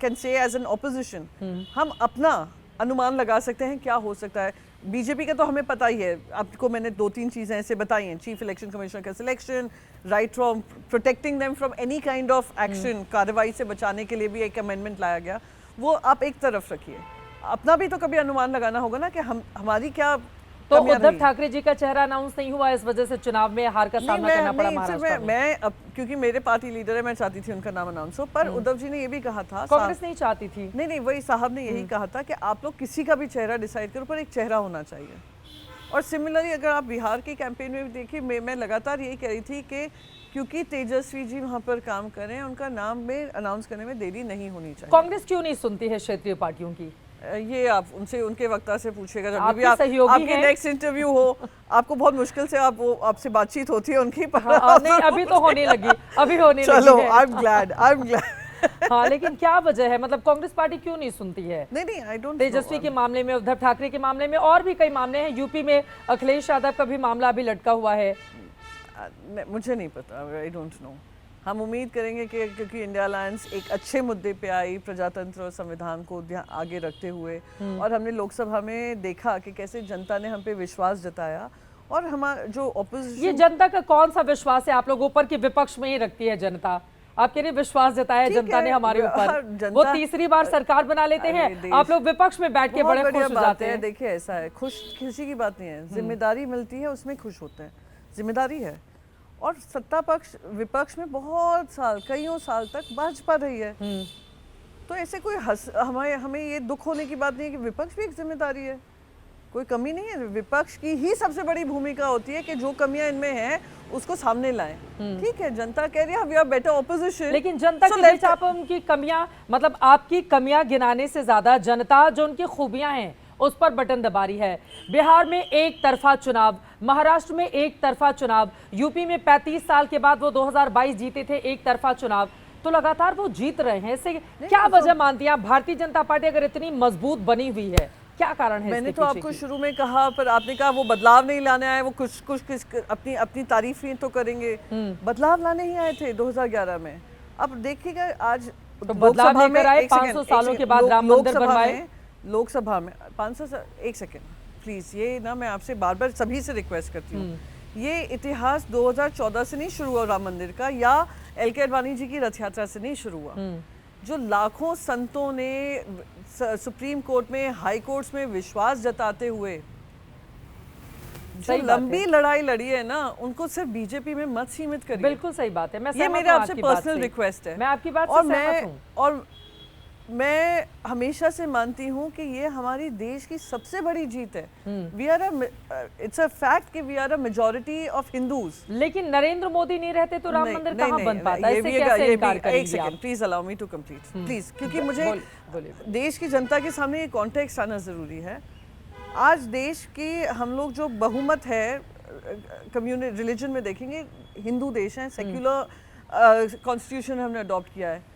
can say as an opposition हम अपना अनुमान लगा सकते हैं क्या हो सकता है। बीजेपी का तो हमें पता ही है, आपको मैंने 2-3 चीज़ें ऐसे बताई हैं, चीफ इलेक्शन कमिश्नर का selection, right from protecting them from any kind of action, कार्रवाई से बचाने के लिए भी एक अमेंडमेंट लाया गया, वो आप एक तरफ रखिए। अपना भी तो कभी अनुमान लगाना होगा ना कि हमारी क्या। तो उद्धव ठाकरे जी का चेहरा अनाउंस नहीं हुआ, इस वजह से चुनाव में हार का सामना करना पड़ा महाराष्ट्र में। मैं अब क्योंकि मेरे पार्टी लीडर है, मैं चाहती थी उनका नाम अनाउंस हो, पर उद्धव जी ने ये भी कहा था, कांग्रेस नहीं चाहती थी। नहीं, वही साहब ने यही कहा था कि आप लोग किसी का भी चेहरा डिसाइड करो, पर एक चेहरा होना चाहिए। और सिमिलरली अगर आप बिहार की कैंपेन में भी देखिए, मैं लगातार यही कह रही थी कि क्योंकि तेजस्वी जी वहाँ पर काम कर रहे हैं, उनका नाम में अनाउंस करने में देरी नहीं होनी चाहिए। कांग्रेस क्यों नहीं सुनती है क्षेत्रीय पार्टियों की? ये आप उनसे, उनके वक्ता से पूछेगा, जब भी आपके नेक्स्ट इंटरव्यू हो, आपको बहुत मुश्किल से आपसे बातचीत होती है उनकी। नहीं, अभी तो होने लगी, अभी होने लगी है। चलो, आई एम ग्लैड। हाँ, लेकिन क्या वजह है, मतलब कांग्रेस पार्टी क्यों नहीं सुनती है? नहीं, आई डोंट। तेजस्वी के मामले में, उद्धव ठाकरे के मामले में, और भी कई मामले हैं, यूपी में अखिलेश यादव का भी मामला अभी लटका हुआ है। मुझे नहीं पता, आई डोंट नो। हम उम्मीद करेंगे कि क्योंकि इंडिया अलायंस एक अच्छे मुद्दे पे आई, प्रजातंत्र और संविधान को आगे रखते हुए, और हमने लोकसभा में देखा कि कैसे जनता ने हम पे विश्वास जताया, और हमारा जो ऑपोजिशन। ये जनता का कौन सा विश्वास है? आप लोग ऊपर के विपक्ष में ही रखती है जनता, आपके लिए विश्वास जताया जनता ने हमारे ऊपर, वो तीसरी बार सरकार बना लेते हैं, आप लोग विपक्ष में बैठ के बड़े खुश हो जाते हैं। देखिए, ऐसा है, खुशी की बात नहीं है, जिम्मेदारी मिलती है उसमें खुश होते हैं, जिम्मेदारी है। और सत्ता पक्ष विपक्ष में बहुत साल, कईयों साल तक भाजपा रही है, तो ऐसे कोई हमें ये दुख होने की बात नहीं है कि विपक्ष भी एक जिम्मेदारी है, कोई कमी नहीं है। विपक्ष की ही सबसे बड़ी भूमिका होती है कि जो कमियां इनमें हैं उसको सामने लाएं। ठीक है, जनता कह रही है वी आर बेटर ऑपोजिशन, लेकिन जनता के बीच आप उनकी कमियां, मतलब आपकी कमियां गिनाने से ज्यादा जनता जो उनकी खूबियां हैं उस पर बटन दबा रही है। बिहार में एक तरफा चुनाव, महाराष्ट्र में एक तरफा चुनाव, यूपी में 35 साल के बाद वो 2022 जीते थे, एक तरफा चुनाव, तो लगातार वो जीत रहे हैं। इससे क्या वजह मानती हैं? भारतीय जनता पार्टी अगर इतनी मजबूत बनी हुई है, क्या कारण है? मैंने तो आपको शुरू में कहा, पर आपने कहा वो बदलाव नहीं लाने आए, वो कुछ अपनी तारीफें तो करेंगे। बदलाव लाने ही आए थे 2011 में। अब देखिएगा आज तो बदलाव लेकर आए, 500 सालों के बाद राम मंदिर बनवाए लोकसभा में। 500 एक सेकेंड प्लीज, ये ना मैं आपसे बार बार सभी से रिक्वेस्ट करती हूँ, ये इतिहास 2014 से नहीं शुरू हुआ राम मंदिर का, या एल.के. अडवाणी जी की रथ यात्रा से नहीं शुरू हुआ। जो लाखों संतों ने सुप्रीम कोर्ट में, हाई कोर्ट्स में विश्वास जताते हुए जो सही बात लंबी है। लड़ाई लड़ी है ना, उनको सिर्फ बीजेपी में मत सीमित करिए। बिल्कुल सही बात है, मैं ये सहमत मेरे हूं आपसे आपकी बात पर्सनल से। रिक्वेस्ट है। मैं आपकी बात और से सहमत हूं। और मैं हमेशा से मानती हूँ कि ये हमारी देश की सबसे बड़ी जीत है। We are it's a fact कि we are a majority of Hindus. लेकिन नरेंद्र मोदी नहीं रहते तो राम मंदिर कहाँ बन पाता? ये इससे भी कैसे इनकार एक करेंगी सेकंड आप? Please allow me to complete please, क्योंकि मुझे बोलिए। देश की जनता के सामने ये कॉन्टेक्स्ट आना जरूरी है। आज देश की हम लोग जो बहुमत है कम्युनिटी रिलीजन में देखेंगे, हिंदू देश है, सेक्युलर कॉन्स्टिट्यूशन हमने अडॉप्ट किया है।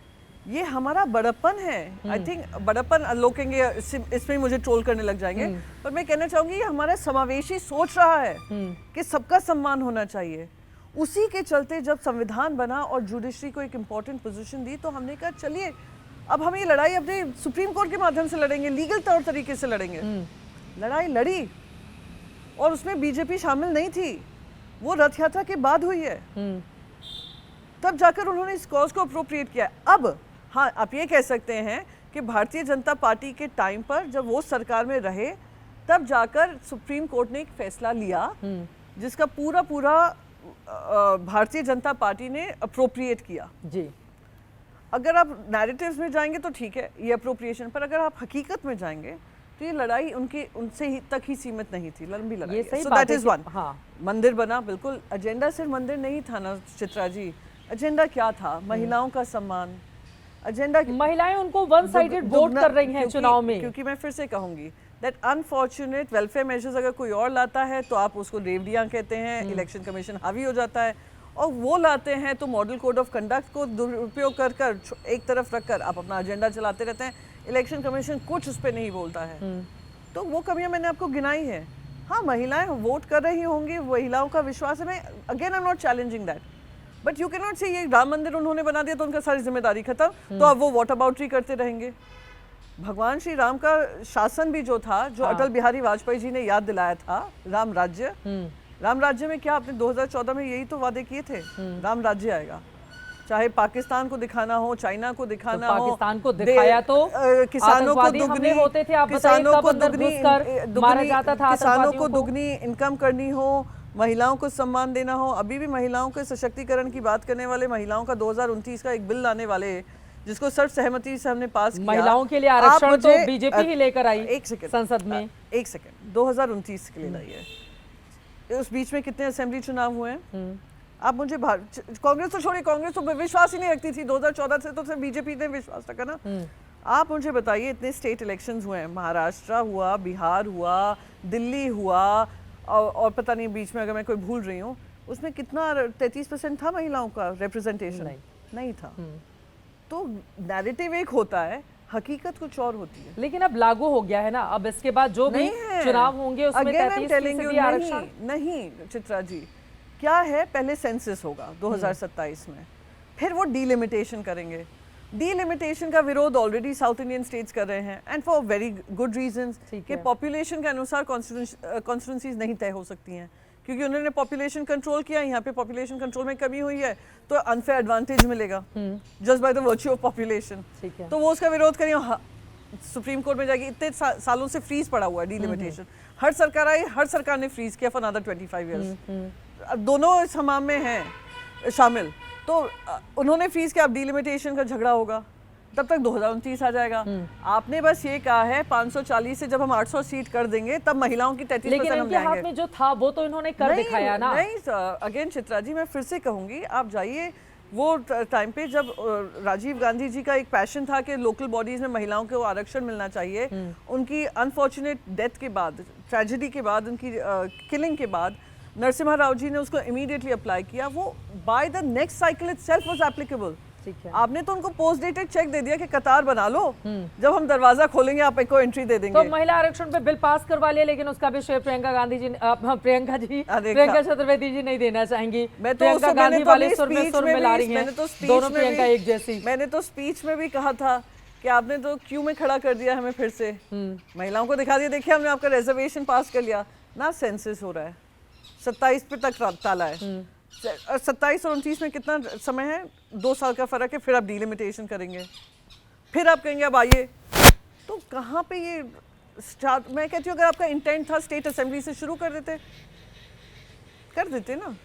ये हमारा बड़प्पन है। आई थिंक बड़प्पन लोग कहेंगे इसमें मुझे ट्रोल करने लग जाएंगे, पर मैं कहना चाहूंगी ये हमारा समावेशी सोच रहा है कि सबका सम्मान होना चाहिए। उसी के चलते जब संविधान बना और जुडिशरी को एक इम्पोर्टेंट पोजीशन दी, तो हमने कहा चलिए अब हम ये लड़ाई अपने सुप्रीम कोर्ट के माध्यम से लड़ेंगे, लीगल तौर तरीके से लड़ेंगे। लड़ाई लड़ी और उसमें बीजेपी शामिल नहीं थी, वो रथ यात्रा के बाद हुई है, तब जाकर उन्होंने इस कॉज को अप्रोप्रिएट किया। अब हाँ, आप ये कह सकते हैं कि भारतीय जनता पार्टी के टाइम पर जब वो सरकार में रहे, तब जाकर सुप्रीम कोर्ट ने एक फैसला लिया जिसका पूरा भारतीय जनता पार्टी ने अप्रोप्रिएट किया जी। अगर आप नैरेटिव्स में जाएंगे तो ठीक है ये अप्रोप्रिएशन, पर अगर आप हकीकत में जाएंगे तो ये लड़ाई उनसे ही तक ही सीमित नहीं थी, लंबी लड़ाई। सो दैट इज वन। मंदिर बना, बिल्कुल एजेंडा सिर्फ मंदिर नहीं था ना चित्रा जी, एजेंडा क्या था? महिलाओं का सम्मान। एजेंडा महिलाएं उनको वन साइडेड वोट कर रही हैं चुनाव में। क्योंकि मैं फिर से कहूंगी दैट अनफॉर्चुनेट वेलफेयर मेजर्स अगर कोई और लाता है तो आप उसको रेवड़ियां कहते हैं, इलेक्शन कमीशन हावी हो जाता है, और वो लाते हैं तो मॉडल कोड ऑफ कंडक्ट को दुरुपयोग कर एक तरफ रखकर आप अपना एजेंडा चलाते रहते हैं। इलेक्शन कमीशन कुछ उस पर नहीं बोलता है। तो वो कमियां मैंने आपको गिनाई है। हाँ, महिलाएं वोट कर रही होंगी, महिलाओं का विश्वास है। मैं again I am not challenging that, but you can not से ये राम मंदिर उन्होंने बना दिया तो उनका सारी जिम्मेदारी खत्म, तो अब वो वॉट अबाउटरी करते रहेंगे। भगवान श्री राम का शासन भी जो था, जो अटल बिहारी वाजपेयी जी ने याद दिलाया था, राम राज्य। राम राज्य में क्या आपने 2014 में यही तो वादे किए थे, राम राज्य आएगा। चाहे पाकिस्तान को दिखाना हो, चाइना को दिखाना हो, पाकिस्तान को दिखाया तो किसानों को दुगनी होते थे, आप किसानों को दुगनी इनकम करनी हो, महिलाओं को सम्मान देना हो। अभी भी महिलाओं के सशक्तिकरण की बात करने वाले महिलाओं का 2029 का एक बिल लाने वाले जिसको सर्व सहमति से हमने पास किया। महिलाओं के लिए आरक्षण तो बीजेपी ही लेकर आई। एक सेकंड संसद में, एक सेकंड 2029 के लिए लाई है। उस बीच में कितने असेंबली चुनाव हुए हैं? आप मुझे कांग्रेस तो छोड़िए, कांग्रेस तो विश्वास ही नहीं रखती थी 2014 से, तो सिर्फ बीजेपी ने विश्वास रखा ना। आप मुझे बताइए, इतने स्टेट इलेक्शंस हुए हैं, महाराष्ट्र हुआ, बिहार हुआ, दिल्ली हुआ, और पता नहीं बीच में अगर मैं कोई भूल रही हूँ, उसमें कितना 33% था महिलाओं का रिप्रेजेंटेशन? नहीं था। तो नैरेटिव एक होता है, हकीकत कुछ और होती है। लेकिन अब लागू हो गया है ना, अब इसके बाद जो भी चुनाव होंगे उसमें 33% आरक्षण नहीं। चित्रा जी, क्या है, पहले सेंसस होगा 2027 में, फिर वो डीलिमिटेशन करेंगे। डीलिमिटेशन का विरोध ऑलरेडी साउथ इंडियन स्टेट्स कर रहे हैं, and for very good reasons कि पॉपुलेशन के अनुसार कॉन्स्टिट्यूंसीज नहीं तय हो सकती हैं, क्योंकि उन्होंने पॉपुलेशन कंट्रोल किया। यहाँ पे पॉपुलेशन कंट्रोल में कमी हुई है तो अनफेयर एडवांटेज मिलेगा just by the virtue of population. तो वो उसका विरोध करेंगे, सुप्रीम कोर्ट में जाएगी। इतने सालों से फ्रीज पड़ा हुआ है डीलिमिटेशन, हर सरकार आई, हर सरकार ने फ्रीज किया फॉर अनदर 25 ईयर्स। दोनों इस हमाम में हैं शामिल, तो उन्होंने फ्रीज किया, अब डीलिमिटेशन का झगड़ा होगा, तब तक 2029 आ जाएगा। आपने बस ये कहा है 540 से जब हम 800 सीट कर देंगे तब महिलाओं की 33% हम लेंगे। हाथ में जो था वो तो इन्होंने कर दिखाया ना। नहीं सर, अगेन चित्रा जी, मैं फिर से कहूंगी, आप जाइए वो टाइम पे जब राजीव गांधी जी का एक पैशन था कि लोकल बॉडीज में महिलाओं को आरक्षण मिलना चाहिए। उनकी अनफॉर्चुनेट डेथ के बाद, ट्रेजेडी के बाद, उनकी किलिंग के बाद नरसिम्हा राव जी ने उसको इमीडिएटली अप्लाई किया। वो by the next cycle itself was applicable. आपने तो उनको पोस्ट डेटेड चेक दे दिया कि कतार बना लो, जब हम दरवाजा खोलेंगे आप एक को एंट्री दे देंगे। तो महिला आरक्षण पे बिल पास करवा लिया, लेकिन उसका भी श्रेय प्रियंका चतुर्वेदी जी नहीं देना चाहेंगी। मैं तो प्रियंका गांधी वाले सुर में ला रही हैं, दोनों प्रियंका एक जैसी। मैंने तो स्पीच में भी कहा था कि आपने तो क्यू में खड़ा कर दिया हमें, फिर से महिलाओं को दिखा दिया, देखिए हमने आपका रिजर्वेशन पास कर लिया ना। सेंसस हो रहा है, 27 पे तक ताला है, 27 और 29 में कितना समय है? 2 साल का फर्क है। फिर आप डीलिमिटेशन करेंगे, फिर आप कहेंगे अब आइए, तो कहाँ पे ये स्टार्ट? मैं कहती हूँ अगर आपका इंटेंट था स्टेट असेंबली से शुरू कर देते, कर देते ना।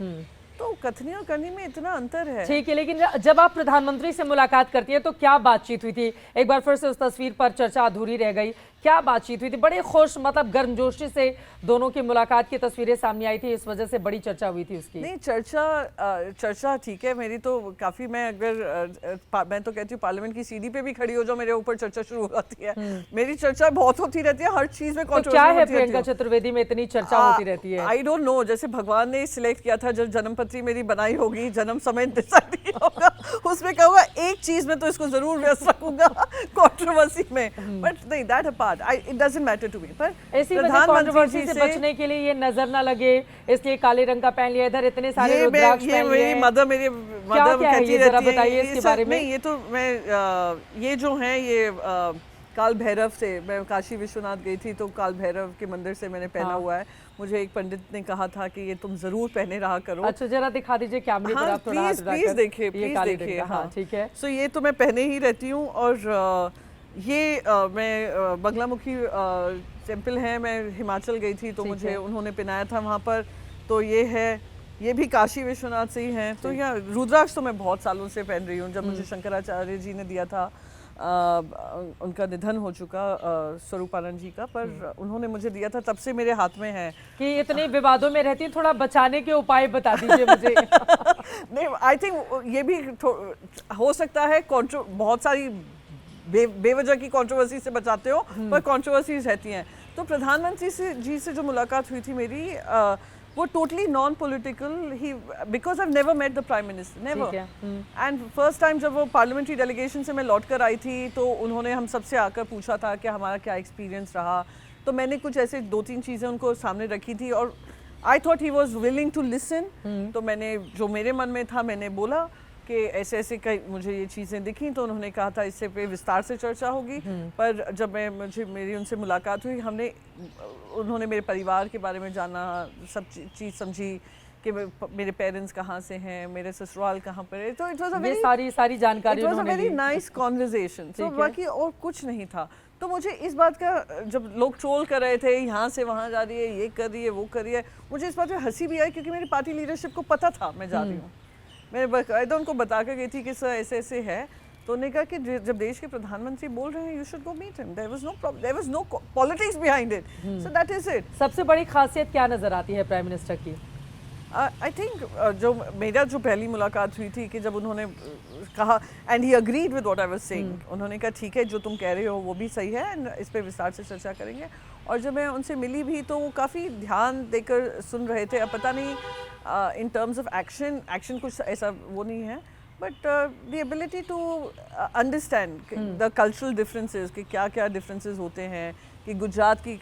तो कथनी और करनी में इतना अंतर है। ठीक है, लेकिन जब आप प्रधानमंत्री से मुलाकात करती है तो क्या बातचीत हुई थी? एक बार फिर से उस तस्वीर पर चर्चा अधूरी रह गई। क्या बातचीत हुई थी? बड़े खुश, मतलब गर्मजोशी से दोनों की मुलाकात की तस्वीरें सामने आई थी, इस वजह से बड़ी चर्चा हुई थी उसकी। नहीं, चर्चा ठीक है मेरी तो काफी, मैं अगर मैं तो कहती हूँ पार्लियामेंट की सीढ़ी पे भी खड़ी हो जाओ, मेरे ऊपर चर्चा शुरू हो जाती है। मेरी चर्चा बहुत होती रहती है, हर चीज में तो क्या है प्रियंका चतुर्वेदी में इतनी चर्चा होती रहती है? आई डोंट नो, जैसे भगवान ने सिलेक्ट किया था, जब जन्मपत्री मेरी बनाई होगी, जन्म समय डिसाइड किया होगा, उसमें कहूँगा एक चीज में तो इसको जरूर व्यस्त रखूंगा, कंट्रोवर्सी में। बट नहीं, that apart, it doesn't matter to me. पर ऐसी वजह कंट्रोवर्सी से बचने के लिए ये नजर ना लगे इसलिए काले रंग का पहन लिया, इधर इतने सारे रुद्राक्ष पहन लिए। मेरी मदर कहती रहती है, बताइए इसके बारे में। ये तो मैं ये जो है ये काल भैरव से, मैं काशी विश्वनाथ गई थी तो काल भैरव के मंदिर से मैंने पहना हुआ है। मुझे एक पंडित ने कहा था कि ये तुम जरूर पहने रहा करो। अच्छा, जरा दिखा दीजिए कैमरे पर आप थोड़ा। प्लीज देखिए, प्लीज देखिए। हाँ ठीक है। सो ये तो मैं पहने ही रहती हूँ। और ये मैं बगलामुखी टेम्पल है, मैं हिमाचल गई थी तो मुझे उन्होंने पहनाया था वहाँ पर। तो ये है, ये भी काशी विश्वनाथ से ही है। तो यहाँ रुद्राक्ष तो मैं बहुत सालों से पहन रही हूँ। जब मुझे शंकराचार्य जी ने दिया था, उनका निधन हो चुका स्वरूपानंद जी का, पर उन्होंने मुझे दिया था, तब से मेरे हाथ में है। कि इतने विवादों में रहती है, थोड़ा बचाने के उपाय बता दीजिए मुझे। नहीं, आई थिंक ये भी हो सकता है, बहुत सारी बेवजह की कंट्रोवर्सी से बचाते हो, पर कंट्रोवर्सीज रहती हैं। तो प्रधानमंत्री जी से जो मुलाकात हुई थी मेरी, वो टोटली नॉन पॉलिटिकल ही, because I never met the prime minister, never. And first time जब वो पार्लियामेंट्री डेलीगेशन से मैं लौट कर आई थी तो उन्होंने हम सबसे आकर पूछा था कि हमारा क्या एक्सपीरियंस रहा। तो मैंने कुछ ऐसे 2-3 चीज़ें उनको सामने रखी थी और I thought he was willing to listen. तो मैंने जो मेरे मन में था मैंने बोला कि ऐसे ऐसे कई मुझे ये चीज़ें दिखी। तो उन्होंने कहा था इससे पे विस्तार से चर्चा होगी। पर जब मेरी उनसे मुलाकात हुई, उन्होंने मेरे परिवार के बारे में जाना, सब चीज़ समझी कि मेरे पेरेंट्स कहाँ से हैं, मेरे ससुराल कहाँ पर है। तो इट वाज अ वेरी सारी जानकारी, it was a very nice conversation. तो बाकी और कुछ नहीं था। तो मुझे इस बात का, जब लोग ट्रोल कर रहे थे यहाँ से वहाँ जा रही है, ये कर रही है, वो कर रही है, मुझे इस बात पे हंसी भी आई क्योंकि मेरी पार्टी लीडरशिप को पता था मैं जा रही हूँ। मैं बाकायदा उनको बता कर गई थी कि सर ऐसे ऐसे है। तो उन्होंने कहा कि जब देश के प्रधानमंत्री बोल रहे हैं, you should go meet him, there was no politics behind it, so that is it. सबसे बड़ी खासियत क्या नजर आती है प्राइम मिनिस्टर की? आई थिंक जो मेरा जो पहली मुलाकात हुई थी कि जब उन्होंने कहा, and he agreed with what I was saying, उन्होंने कहा ठीक है जो तुम कह रहे हो वो भी सही है एंड इस पे विस्तार से चर्चा करेंगे। और जब मैं उनसे मिली भी तो वो काफ़ी ध्यान देकर सुन रहे थे। अब पता नहीं इन टर्म्स ऑफ एक्शन कुछ ऐसा वो नहीं है, but the ability to understand the cultural differences, कि क्या क्या डिफरेंसेस होते हैं, कि गुजरात की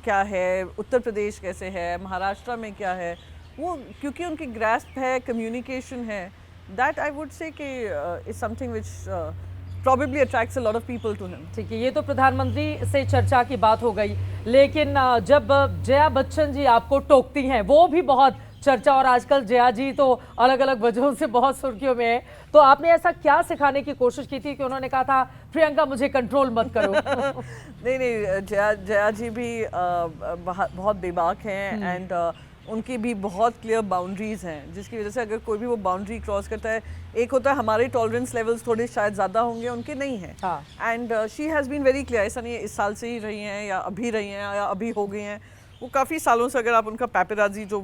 क्या है, उत्तर प्रदेश कैसे है, महाराष्ट्र में क्या है, वो क्योंकि उनकी ग्रास्प है, कम्युनिकेशन है, दैट आई वुड से कि is something which probably attracts a lot of people to him. ठीक है, ये तो प्रधानमंत्री से चर्चा की बात हो गई, लेकिन जब जया बच्चन जी आपको टोकती हैं, वो भी बहुत चर्चा, और आजकल जया जी तो अलग अलग वजहों से बहुत सुर्खियों में है। तो आपने ऐसा क्या सिखाने की कोशिश की थी कि उन्होंने कहा था प्रियंका मुझे कंट्रोल मत करो? नहीं, जया जी भी बहुत बेबाक हैं एंड उनकी भी बहुत क्लियर बाउंड्रीज हैं, जिसकी वजह से अगर कोई भी वो बाउंड्री क्रॉस करता है, एक होता है हमारे टॉलरेंस लेवल्स थोड़े शायद ज़्यादा होंगे, उनके नहीं हैं। And she has been very clear, ऐसा नहीं है इस साल से ही रही हैं या अभी रही हैं या अभी हो गई हैं, वो काफ़ी सालों से, अगर आप उनका पैपेराजी जो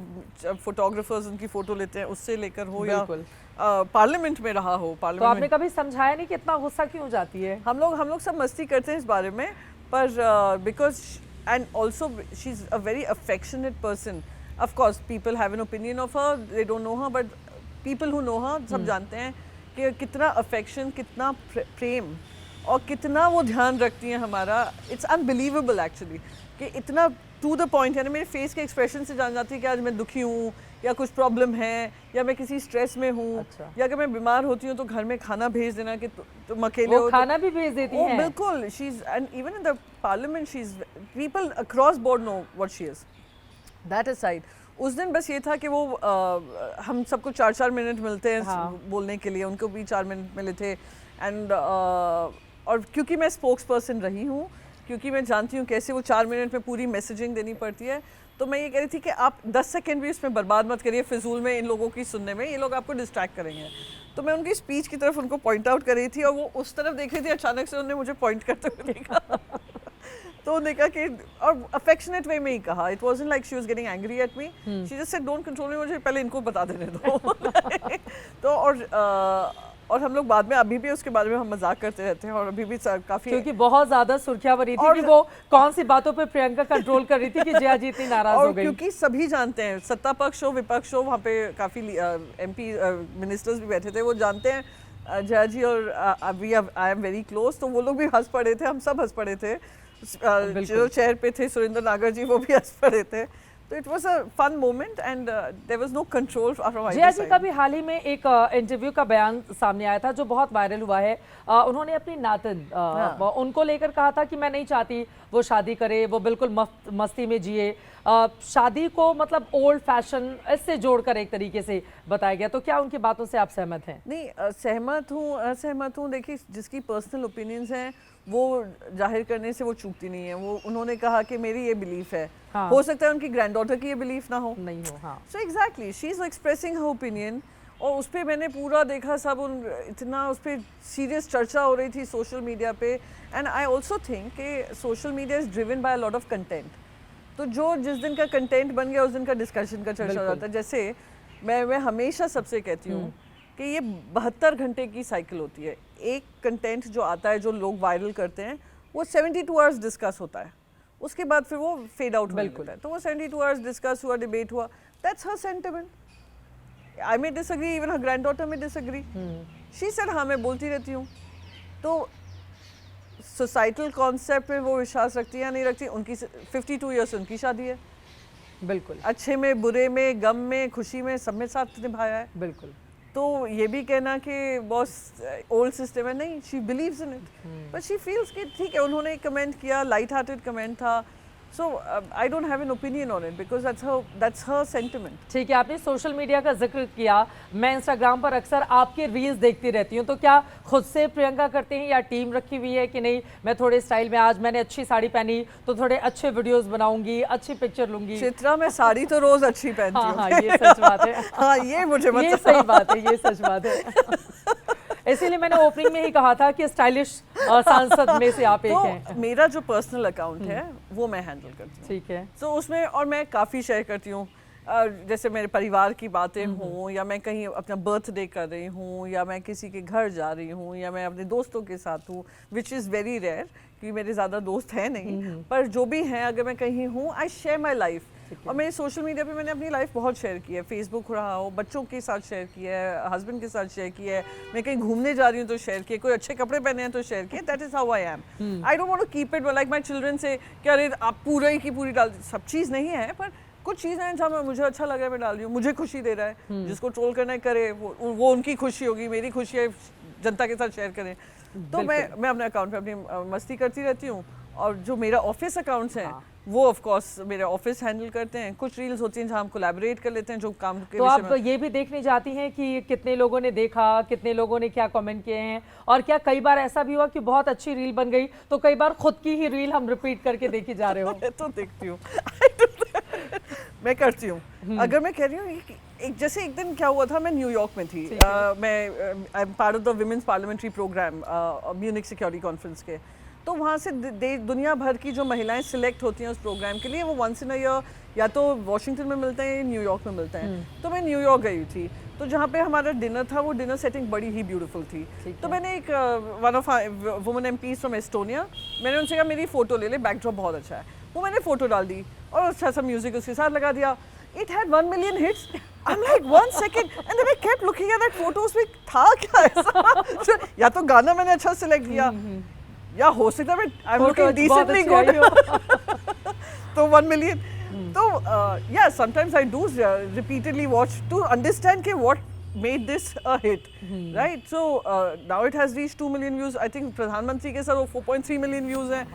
फोटोग्राफर्स उनकी फ़ोटो लेते हैं उससे लेकर हो या पार्लियामेंट में रहा हो, तो आपने कभी समझाया नहीं कि इतना गुस्सा क्यों जाती है? हम लोग सब मस्ती करते हैं इस बारे में, पर because and also she is a very affectionate person. Of course, people have an opinion of her. They don't know her, but people who know her सब जानते हैं कि कितना affection, कितना प्रेम और कितना वो ध्यान रखती हैं हमारा। It's unbelievable actually कि इतना to the point है ना, मेरे face के expression से जान जाती है कि आज मैं दुखी हूँ या कुछ problem है या मैं किसी stress में हूँ। अच्छा। या अगर मैं बीमार होती हूँ तो घर में खाना भेज देना कि तुम अकेले हो, खाना भी भेज देती हैं। बिल्कुल, she's and even in the parliament she's, people across board know what she is. That aside, उस दिन बस ये था कि वो हम सबको 4-4 मिनट मिलते हैं बोलने के लिए, उनको भी 4 मिनट मिले थे। एंड और क्योंकि मैं स्पोक्स पर्सन रही हूँ, क्योंकि मैं जानती हूँ कैसे वो 4 मिनट में पूरी मैसेजिंग देनी पड़ती है, तो मैं ये कह रही थी कि आप 10 सेकंड भी इसमें बर्बाद मत करिए फिजूल में इन लोगों की सुनने में, ये लोग आपको डिस्ट्रैक्ट करेंगे। तो मैं उनकी स्पीच की तरफ उनको पॉइंट आउट कर रही थी और वो उस तरफ देख रही थी, अचानक से उन्होंने मुझे पॉइंट करते हुए देखा तो उन्होंने कहा कि, और अफेक्शनेट वे में ही कहा, it wasn't like she was getting angry at me, she just said don't control me, मुझे पहले इनको बता देने दो तो और हम लोग बाद में अभी भी उसके बारे में हम मजाक करते रहते हैं और अभी भी काफी, क्योंकि बहुत ज्यादा सुर्खियां बनी थी कि वो कौन सी बातों पे प्रियंका कंट्रोल कर रही थी कि जया जी इतनी नाराज हो गई। क्योंकि सभी जानते हैं, सत्ता पक्ष हो विपक्ष हो, वहाँ पे काफी एमपी मिनिस्टर्स भी बैठे थे, वो जानते हैं जया जी और आई एम वेरी क्लोज, तो वो लोग भी हंस पड़े थे, हम सब हंस पड़े थे, जो चेयर पे थे सुरेंद्र नागर जी वो भी हंस पड़े थे। तो it was a fun moment and there was no control from Jaya ji का भी हाल ही में एक इंटरव्यू का बयान सामने आया था जो बहुत वायरल हुआ है। उन्होंने अपनी नातन उनको लेकर कहा था कि मैं नहीं चाहती वो शादी करे, वो बिल्कुल मस्ती में जिए। शादी को मतलब ओल्ड फैशन इससे जोड़कर एक तरीके से बताया गया, तो क्या उनकी बातों से आप सहमत हैं? नहीं, सहमत हूँ असहमत हूँ। देखिए, जिसकी पर्सनल ओपिनियंस हैं वो जाहिर करने से वो चूकती नहीं है। वो उन्होंने कहा कि मेरी ये बिलीफ है, हाँ। हो सकता है उनकी ग्रैंडडॉटर की ये बिलीफ ना हो, नहीं हो, हाँ। So exactly she is expressing her opinion. और उस पर मैंने पूरा देखा, सब इतना उस पर सीरियस चर्चा हो रही थी सोशल मीडिया पे। एंड आई ऑल्सो थिंक कि social media is driven by a lot of content. तो जो जिस दिन का कंटेंट बन गया उस दिन का डिस्कशन का चर्चा हो जाता है। जैसे मैं हमेशा सबसे कहती हूँ कि ये 72 घंटे की साइकिल होती है। एक कंटेंट जो आता है, जो लोग वायरल करते हैं, वो 72 आवर्स डिस्कस होता है, उसके बाद फिर वो फेड आउट होने लगता है। तो वो 72 आवर्स डिस्कस हुआ, डिबेट हुआ, that's her sentiment. I may disagree, even her granddaughter में डिसएग्री, शी सेड हाँ मैं बोलती रहती हूँ। तो सोसाइटल कॉन्सेप्ट में वो विश्वास रखती है या नहीं रखती, उनकी 52 ईयर्स उनकी शादी है, बिल्कुल अच्छे में बुरे में गम में खुशी में सब में साथ निभाया है। बिल्कुल। तो ये भी कहना कि बॉस ओल्ड सिस्टम है, नहीं, she believes in it, but she feels कि ठीक है, उन्होंने कमेंट किया, लाइट हार्टेड कमेंट था, so I don't have an opinion on it because that's her sentiment. ठीक है, आपने सोशल मीडिया का जिक्र किया। मैं इंस्टाग्राम पर अक्सर आपके रील्स देखती रहती हूँ, तो क्या खुद से प्रियंका करते हैं या टीम रखी हुई है कि नहीं मैं थोड़े स्टाइल में, आज मैंने अच्छी साड़ी पहनी तो थोड़े अच्छे वीडियोस बनाऊंगी, अच्छी पिक्चर लूंगी? चित्रा, मैं साड़ी तो रोज अच्छी पहनती हूँ। हाँ, ये सच बात है। हाँ, ये मुझे मत ये सही बात है, ये सच बात है। इसीलिए मैंने ओपनिंग में ही कहा था कि स्टाइलिश सांसद में से आप एक हैं। तो मेरा जो पर्सनल अकाउंट है वो मैं हैंडल करती हूँ, ठीक है। तो उसमें और मैं काफ़ी शेयर करती हूँ, जैसे मेरे परिवार की बातें हों, या मैं कहीं अपना बर्थडे कर रही हूँ, या मैं किसी के घर जा रही हूँ, या मैं अपने दोस्तों के साथ हूँ, विच इज़ वेरी रेयर क्योंकि मेरे ज़्यादा दोस्त हैं नहीं, पर जो भी हैं अगर मैं कहीं हूँ, आई शेयर माई लाइफ। और मेरे सोशल मीडिया पे मैंने अपनी लाइफ बहुत शेयर की है, फेसबुक रहा हो, बच्चों के साथ शेयर किया है, हस्बैंड के साथ शेयर किया है, मैं कहीं घूमने जा रही हूँ तो शेयर किया, कोई अच्छे कपड़े पहने हैं तो शेयर किया। That is how I am. I don't want to keep it like my children से कि अरे आप पूरा की पूरी डाल, सब चीज़ नहीं है, पर कुछ चीज़ें हैं जहाँ मुझे अच्छा लग रहा है मैं डाल रही हूँ, मुझे खुशी दे रहा है। जिसको ट्रोल करना है करे, वो उनकी खुशी होगी, मेरी खुशी है जनता के साथ शेयर करें। तो मैं अपने अकाउंट पे अपनी मस्ती करती रहती हूँ। और जो मेरा ऑफिस अकाउंट्स हैं, वो ऑफ कोर्स मेरे ऑफिस हैंडल करते हैं। कुछ रील्स होती हैं जहाँ हम कोलैबोरेट कर लेते हैं जो काम के तो आप ये भी देखने जाती हैं कि कितने लोगों ने देखा, कितने लोगों ने क्या कमेंट किए हैं, और क्या कई बार ऐसा भी हुआ कि बहुत अच्छी रील बन गई तो कई बार खुद की ही रील हम रिपीट करके देखे जा रहे हो? तो देखती हूँ मैं करती हूँ। अगर मैं कह रही हूँ एक जैसे एक दिन क्या हुआ था, मैं न्यूयॉर्क में थी, मैं I am part of the women's parliamentary program Munich security conference के। तो वहाँ से दुनिया भर की जो महिलाएं सिलेक्ट होती हैं उस प्रोग्राम के लिए, वो वंस इन अ ईयर या तो वॉशिंगटन में मिलते हैं या न्यूयॉर्क में मिलते हैं। तो मैं न्यूयॉर्क गई थी, तो जहाँ पे हमारा डिनर था वो डिनर सेटिंग बड़ी ही ब्यूटीफुल थी। तो मैंने एक one of women MPs from Estonia, मैंने उनसे कहा मेरी फ़ोटो ले ले, बैकड्रॉप बहुत अच्छा है। वो मैंने फ़ोटो डाल दी और अच्छा सा म्यूजिक उसके साथ लगा दिया। It had 1 million hits. I'm like 1 second, and then I kept looking at that photo. उसमें था क्या ऐसा? या तो गाना मैंने अच्छा सिलेक्ट किया, या हो सकता है I'm looking decently good. तो 1 million. तो yeah, sometimes I do repeatedly watch to understand कि made this a hit, right? So now it has reached 2 million views. I think प्रधानमंत्री के साथ वो 4.3 million views हैं.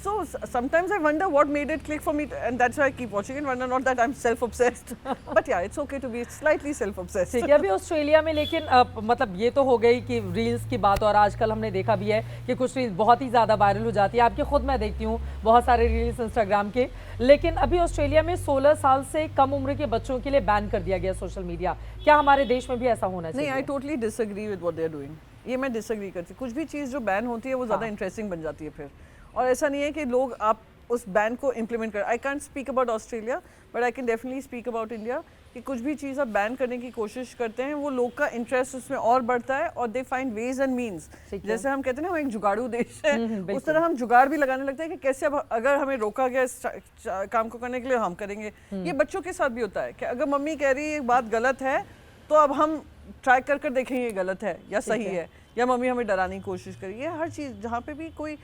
So sometimes I wonder what made it click for me, and that's why I keep watching it. Wonder not that I'm self-obsessed, but yeah, it's okay to be slightly self-obsessed. ठीक है, अभी Australia में लेकिन मतलब ये तो हो गई कि रील्स की बात, और आजकल हमने देखा भी है कि कुछ रील्स बहुत ही ज़्यादा वायरल हो जाती है. आपके खुद मैं देखती हूँ बहुत सारे रील्स इंस्टाग्राम के. लेकिन अभी ऑस्ट्रेलिया में 16 साल से कम उम्र के बच्चों के लिए बैन कर दिया गया सोशल मीडिया. क्या हमारे देश में भी ऐसा होना चाहिए? नहीं, I totally disagree with what they are doing. ये मैं डिसएग्री करती हूँ. कुछ भी चीज़ जो बैन होती है वो ज़्यादा इंटरेस्टिंग बन जाती है फिर. और ऐसा नहीं है कि लोग आप उस बैन को इम्प्लीमेंट कर. I can't speak about Australia, but I can definitely speak about India. कि कुछ भी चीज़ आप बैन करने की कोशिश करते हैं, वो लोग का इंटरेस्ट उसमें और बढ़ता है, और they find ways and means. जैसे हम कहते हैं ना, हम एक जुगाड़ू देश है, उस तरह हम जुगाड़ भी लगाने लगते हैं कि कैसे अब अगर हमें रोका गया इस काम को करने के लिए, हम करेंगे. ये बच्चों के साथ भी होता है कि अगर मम्मी कह रही है ये बात गलत है, तो अब हम ट्राई कर कर देखेंगे ये गलत है या सही है, या मम्मी हमें डराने की कोशिश करी. ये हर चीज़ जहाँ पे भी कोई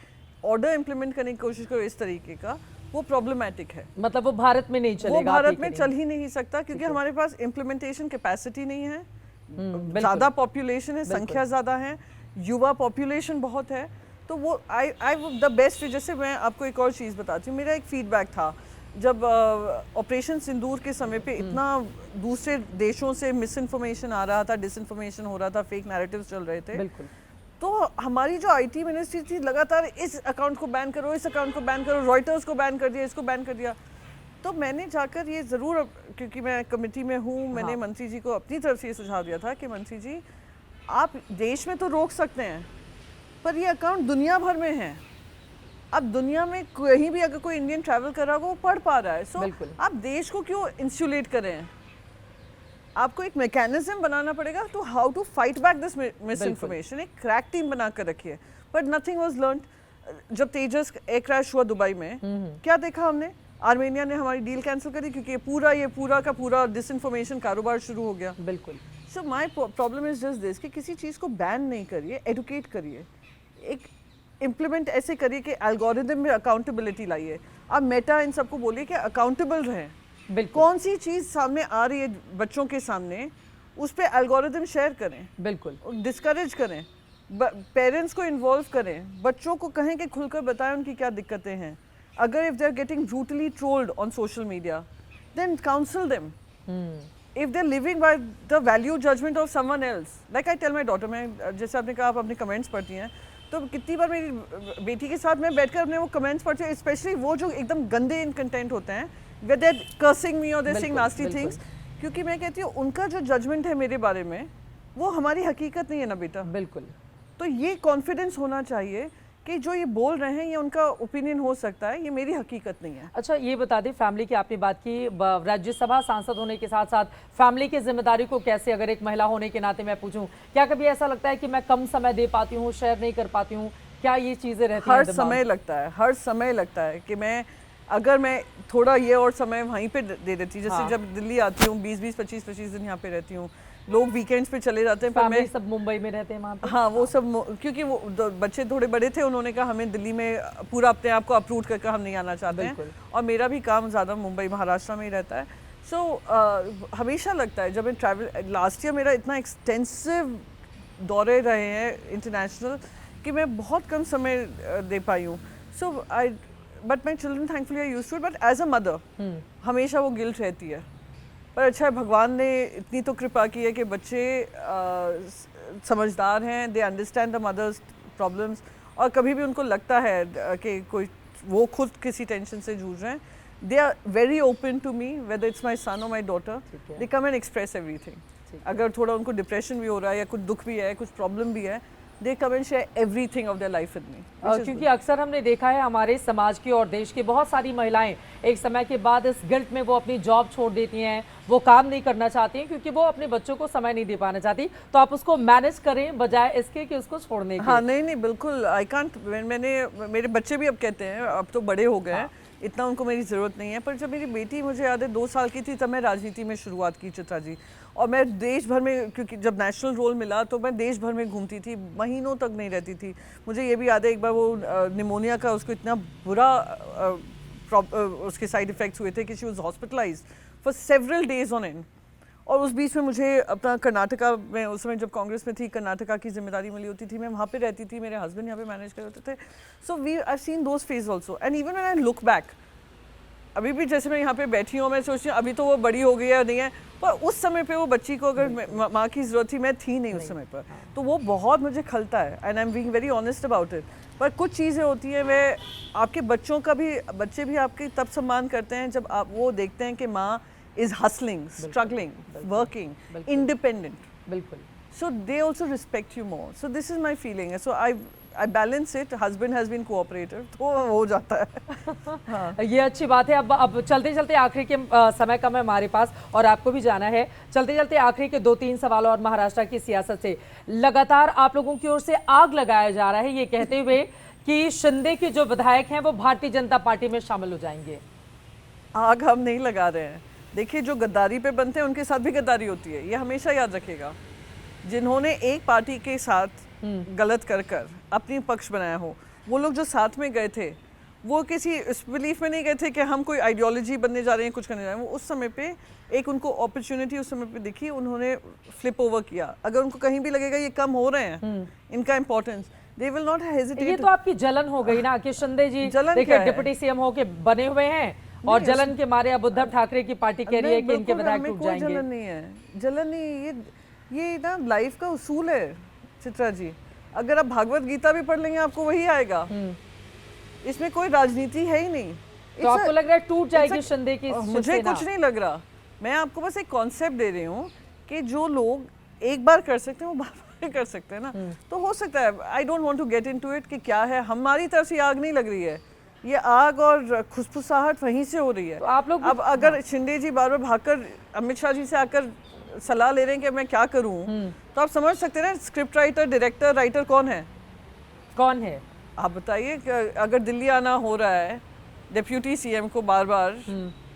ऑर्डर इम्प्लीमेंट करने की कोशिश करो इस तरीके का, वो प्रॉब्लमेटिक है. मतलब वो भारत में नहीं चलेगा? वो भारत में चल ही नहीं सकता, क्योंकि हमारे पास इम्प्लीमेंटेशन कैपेसिटी नहीं है. ज़्यादा पॉपुलेशन है, संख्या ज़्यादा है, युवा पॉपुलेशन बहुत है. तो वो आई द बेस्ट. जैसे मैं आपको एक और चीज़ बताती हूँ. मेरा एक फीडबैक था जब ऑपरेशन सिंदूर के समय पे इतना दूसरे देशों से मिस इन्फॉर्मेशन आ रहा था, डिसइन्फॉर्मेशन हो रहा था, फेक नैरेटिव्स चल रहे थे. बिल्कुल. तो हमारी जो आईटी मिनिस्ट्री थी लगातार इस अकाउंट को बैन करो, इस अकाउंट को बैन करो, रॉयटर्स को बैन कर दिया, इसको बैन कर दिया. तो मैंने जाकर ये ज़रूर, क्योंकि मैं कमेटी में हूँ, मैंने मंत्री जी को अपनी तरफ से ये सुझाव दिया था कि मंत्री जी, आप देश में तो रोक सकते हैं, पर ये अकाउंट दुनिया भर में है. अब दुनिया में कहीं भी अगर कोई इंडियन ट्रैवल कर रहा होगा, वो पढ़ पा रहा है. सो आप देश को क्यों इंसुलेट करें? आपको एक मैकेनिज्म बनाना पड़ेगा to how to fight back this misinformation. एक क्रैक टीम बना कर रखिए. But nothing was learned. जब तेजस एयर क्रैश हुआ दुबई में, क्या देखा हमने? आर्मेनिया ने हमारी डील कैंसिल करी, क्योंकि ये पूरा का पूरा डिसइन्फॉर्मेशन कारोबार शुरू हो गया. बिल्कुल. So my problem is just this कि किसी चीज़ को बैन नहीं करिए, एडुकेट करिए, एक इम्प्लीमेंट ऐसे करिए कि एल्गोरिदम में अकाउंटेबिलिटी लाइए. आप मेटा इन सबको बोलिए कि अकाउंटेबल रहें. कौन सी चीज़ सामने आ रही है बच्चों के सामने, उस पे एल्गोरिदम शेयर करें. बिल्कुल. डिस्करेज करें, पेरेंट्स को इन्वॉल्व करें, बच्चों को कहें कि खुलकर बताएं उनकी क्या दिक्कतें हैं. अगर if they are getting brutally trolled on social media, then counsel them. If they are living by the value judgement of someone else, like I tell my daughter, मैं जैसे आपने कहा आप अपने कमेंट्स पढ़ती हैं, तो कितनी बार मेरी बेटी के साथ मैं बैठकर अपने वो कमेंट्स पढ़ती हूँ, स्पेशली वो जो एकदम गंदे इन कंटेंट होते हैं, where they're cursing me or they're saying nasty things. क्योंकि मैं कहती हूँ उनका जो जजमेंट है मेरे बारे में, वो हमारी हकीकत नहीं है ना बेटा. बिल्कुल. तो ये कॉन्फिडेंस होना चाहिए कि जो ये बोल रहे हैं ये उनका ओपिनियन हो सकता है, ये मेरी हकीकत नहीं है. अच्छा, ये बता दें, फैमिली की आपने बात की, राज्यसभा सांसद होने के साथ साथ फैमिली की जिम्मेदारी को कैसे, अगर एक महिला होने के नाते मैं पूछूं, क्या कभी ऐसा लगता है कि मैं कम समय दे पाती हूँ, शेयर नहीं कर पाती हूँ? क्या ये चीज़ें रहती हैं? हर समय लगता है कि मैं अगर मैं थोड़ा ये और समय वहीं पे दे देती. जैसे जब दिल्ली आती हूँ 20-20, 25-25 दिन यहाँ पे रहती हूँ. लोग वीकेंड्स पे चले जाते हैं, पर मैं सब मुंबई में रहते हैं वहाँ पे. हाँ, वो सब क्योंकि वो बच्चे थोड़े बड़े थे, उन्होंने कहा हमें दिल्ली में पूरा अपने आप को अप्रूव करके हम नहीं आना चाहते हैं. और मेरा भी काम ज़्यादा मुंबई महाराष्ट्र में ही रहता है. सो हमेशा लगता है जब मैं ट्रैवल, लास्ट ईयर मेरा इतना एक्सटेंसिव दौरे रहे हैं इंटरनेशनल कि मैं बहुत कम समय दे पाई हूँ. So but my children thankfully are used to it. But as a mother हमेशा वो गिल्ट रहती है. पर अच्छा है, भगवान ने इतनी तो कृपा की है कि बच्चे समझदार हैं, they understand the mother's problems, और कभी भी उनको लगता है कि कोई वो खुद किसी टेंशन से जूझ रहे हैं, they are very open to me, whether it's my son और my daughter, they come and express everything. अगर थोड़ा उनको डिप्रेशन भी हो रहा है या कुछ दुख भी है, कुछ प्रॉब्लम भी है, they come and share everything of their life with me. क्योंकि अक्सर हमने देखा है हमारे समाज की और देश की बहुत सारी महिलाएं एक समय के बाद इस गिल्ट में वो अपनी जॉब छोड़ देती हैं, वो काम नहीं करना चाहती हैं क्योंकि वो अपने बच्चों को समय नहीं दे पाना चाहती. तो आप उसको मैनेज करें बजाय इसके कि उसको छोड़ने के. हाँ, नहीं बिल्कुल, आई कांट. मेरे बच्चे भी अब कहते हैं, अब तो बड़े हो गए हैं, इतना उनको मेरी ज़रूरत नहीं है. पर जब मेरी बेटी मुझे याद है 2 साल की थी, तब मैं राजनीति में शुरुआत की, चित्रा जी. और मैं देश भर में, क्योंकि जब नेशनल रोल मिला तो मैं देश भर में घूमती थी, महीनों तक नहीं रहती थी. मुझे ये भी याद है एक बार वो निमोनिया का उसको इतना बुरा उसके साइड इफ़ेक्ट्स हुए थे कि she was hospitalised for several days on and. और उस बीच में मुझे अपना कर्नाटका में, उस समय जब कांग्रेस में थी, कर्नाटका की जिम्मेदारी मिली होती थी, मैं वहाँ पे रहती थी, मेरे हस्बैंड यहाँ पे मैनेज कर होते थे। So we I seen those phase also, and even when I look back, अभी भी जैसे मैं यहाँ पे बैठी हूँ, मैं सोचती हूँ अभी तो वो बड़ी हो गई है नहीं है, पर उस समय पे वो बच्ची को अगर माँ की ज़रूरत थी, मैं थी नहीं उस समय पर, तो वो बहुत मुझे खलता है, and I am being very honest about it. पर कुछ चीज़ें होती हैं, वे आपके बच्चों का भी, बच्चे भी आपके तब सम्मान करते हैं जब आप वो देखते हैं कि माँ is hustling, struggling, working, independent. बिल्कुल। So they also respect you more. So this is my feeling. So I balance it. Husband has been cooperative. तो हो जाता है। हाँ। ये अच्छी बात है। अब चलते चलते आखिरी के समय कम है हमारे पास और आपको भी जाना है। चलते चलते आखिरी के 2-3 सवाल और महाराष्ट्र की सियासत से लगातार आप लोगों की ओर से आग लगाया जा रहा है ये कहते हुए कि शिंदे के जो विधायक हैं वो भारतीय जनता पार्टी में शामिल हो जाएंगे। आग हम नहीं लगा रहे हैं। देखिए, जो गद्दारी पे बनते हैं उनके साथ भी गद्दारी होती है, ये हमेशा याद रखेगा। जिन्होंने एक पार्टी के साथ गलत कर अपनी पक्ष बनाया हो, वो लोग जो साथ में गए थे वो किसी इस बिलीफ में नहीं गए थे कि हम कोई आइडियोलॉजी बनने जा रहे हैं, कुछ करने जा रहे हैं। वो उस समय पे एक उनको अपॉर्चुनिटी उस समय पे दिखी, उन्होंने फ्लिप ओवर किया। अगर उनको कहीं भी लगेगा ये कम हो रहे हैं, इनका importance, they will not hesitate. ये तो आपकी जलन हो गई ना कि शिंदे जी देखिए डिप्टी सीएम होके बने हुए हैं और जलन के मारे अब उद्धव ठाकरे की पार्टी कह रही है कि इनके विधायक टूट जाएंगे। जलन नहीं है, जलन नहीं, ये ना लाइफ का उसूल है चित्रा जी। अगर आप भागवत गीता भी पढ़ लेंगे आपको वही आएगा। इसमें कोई राजनीति है ही नहीं। तो आपको लग रहा है टूट जाएगी शिंदे की? मुझे कुछ नहीं लग रहा। मैं आपको बस एक कॉन्सेप्ट दे रही हूँ कि जो लोग एक बार कर सकते हैं वो बार कर सकते हैं ना। तो हो सकता है, I don't want to get into it कि क्या है, हमारी तरफ से आग नहीं लग रही है, ये आग और खुसफुसाहट वहीं से हो रही है। तो आप लोग अब अगर शिंदे जी बार बार भागकर अमित शाह जी से आकर सलाह ले रहे हैं कि मैं क्या करूं, तो आप समझ सकते हैं ना स्क्रिप्ट राइटर, डायरेक्टर, राइटर कौन है? कौन है आप बताइए। अगर दिल्ली आना हो रहा है डिप्यूटी सीएम को बार बार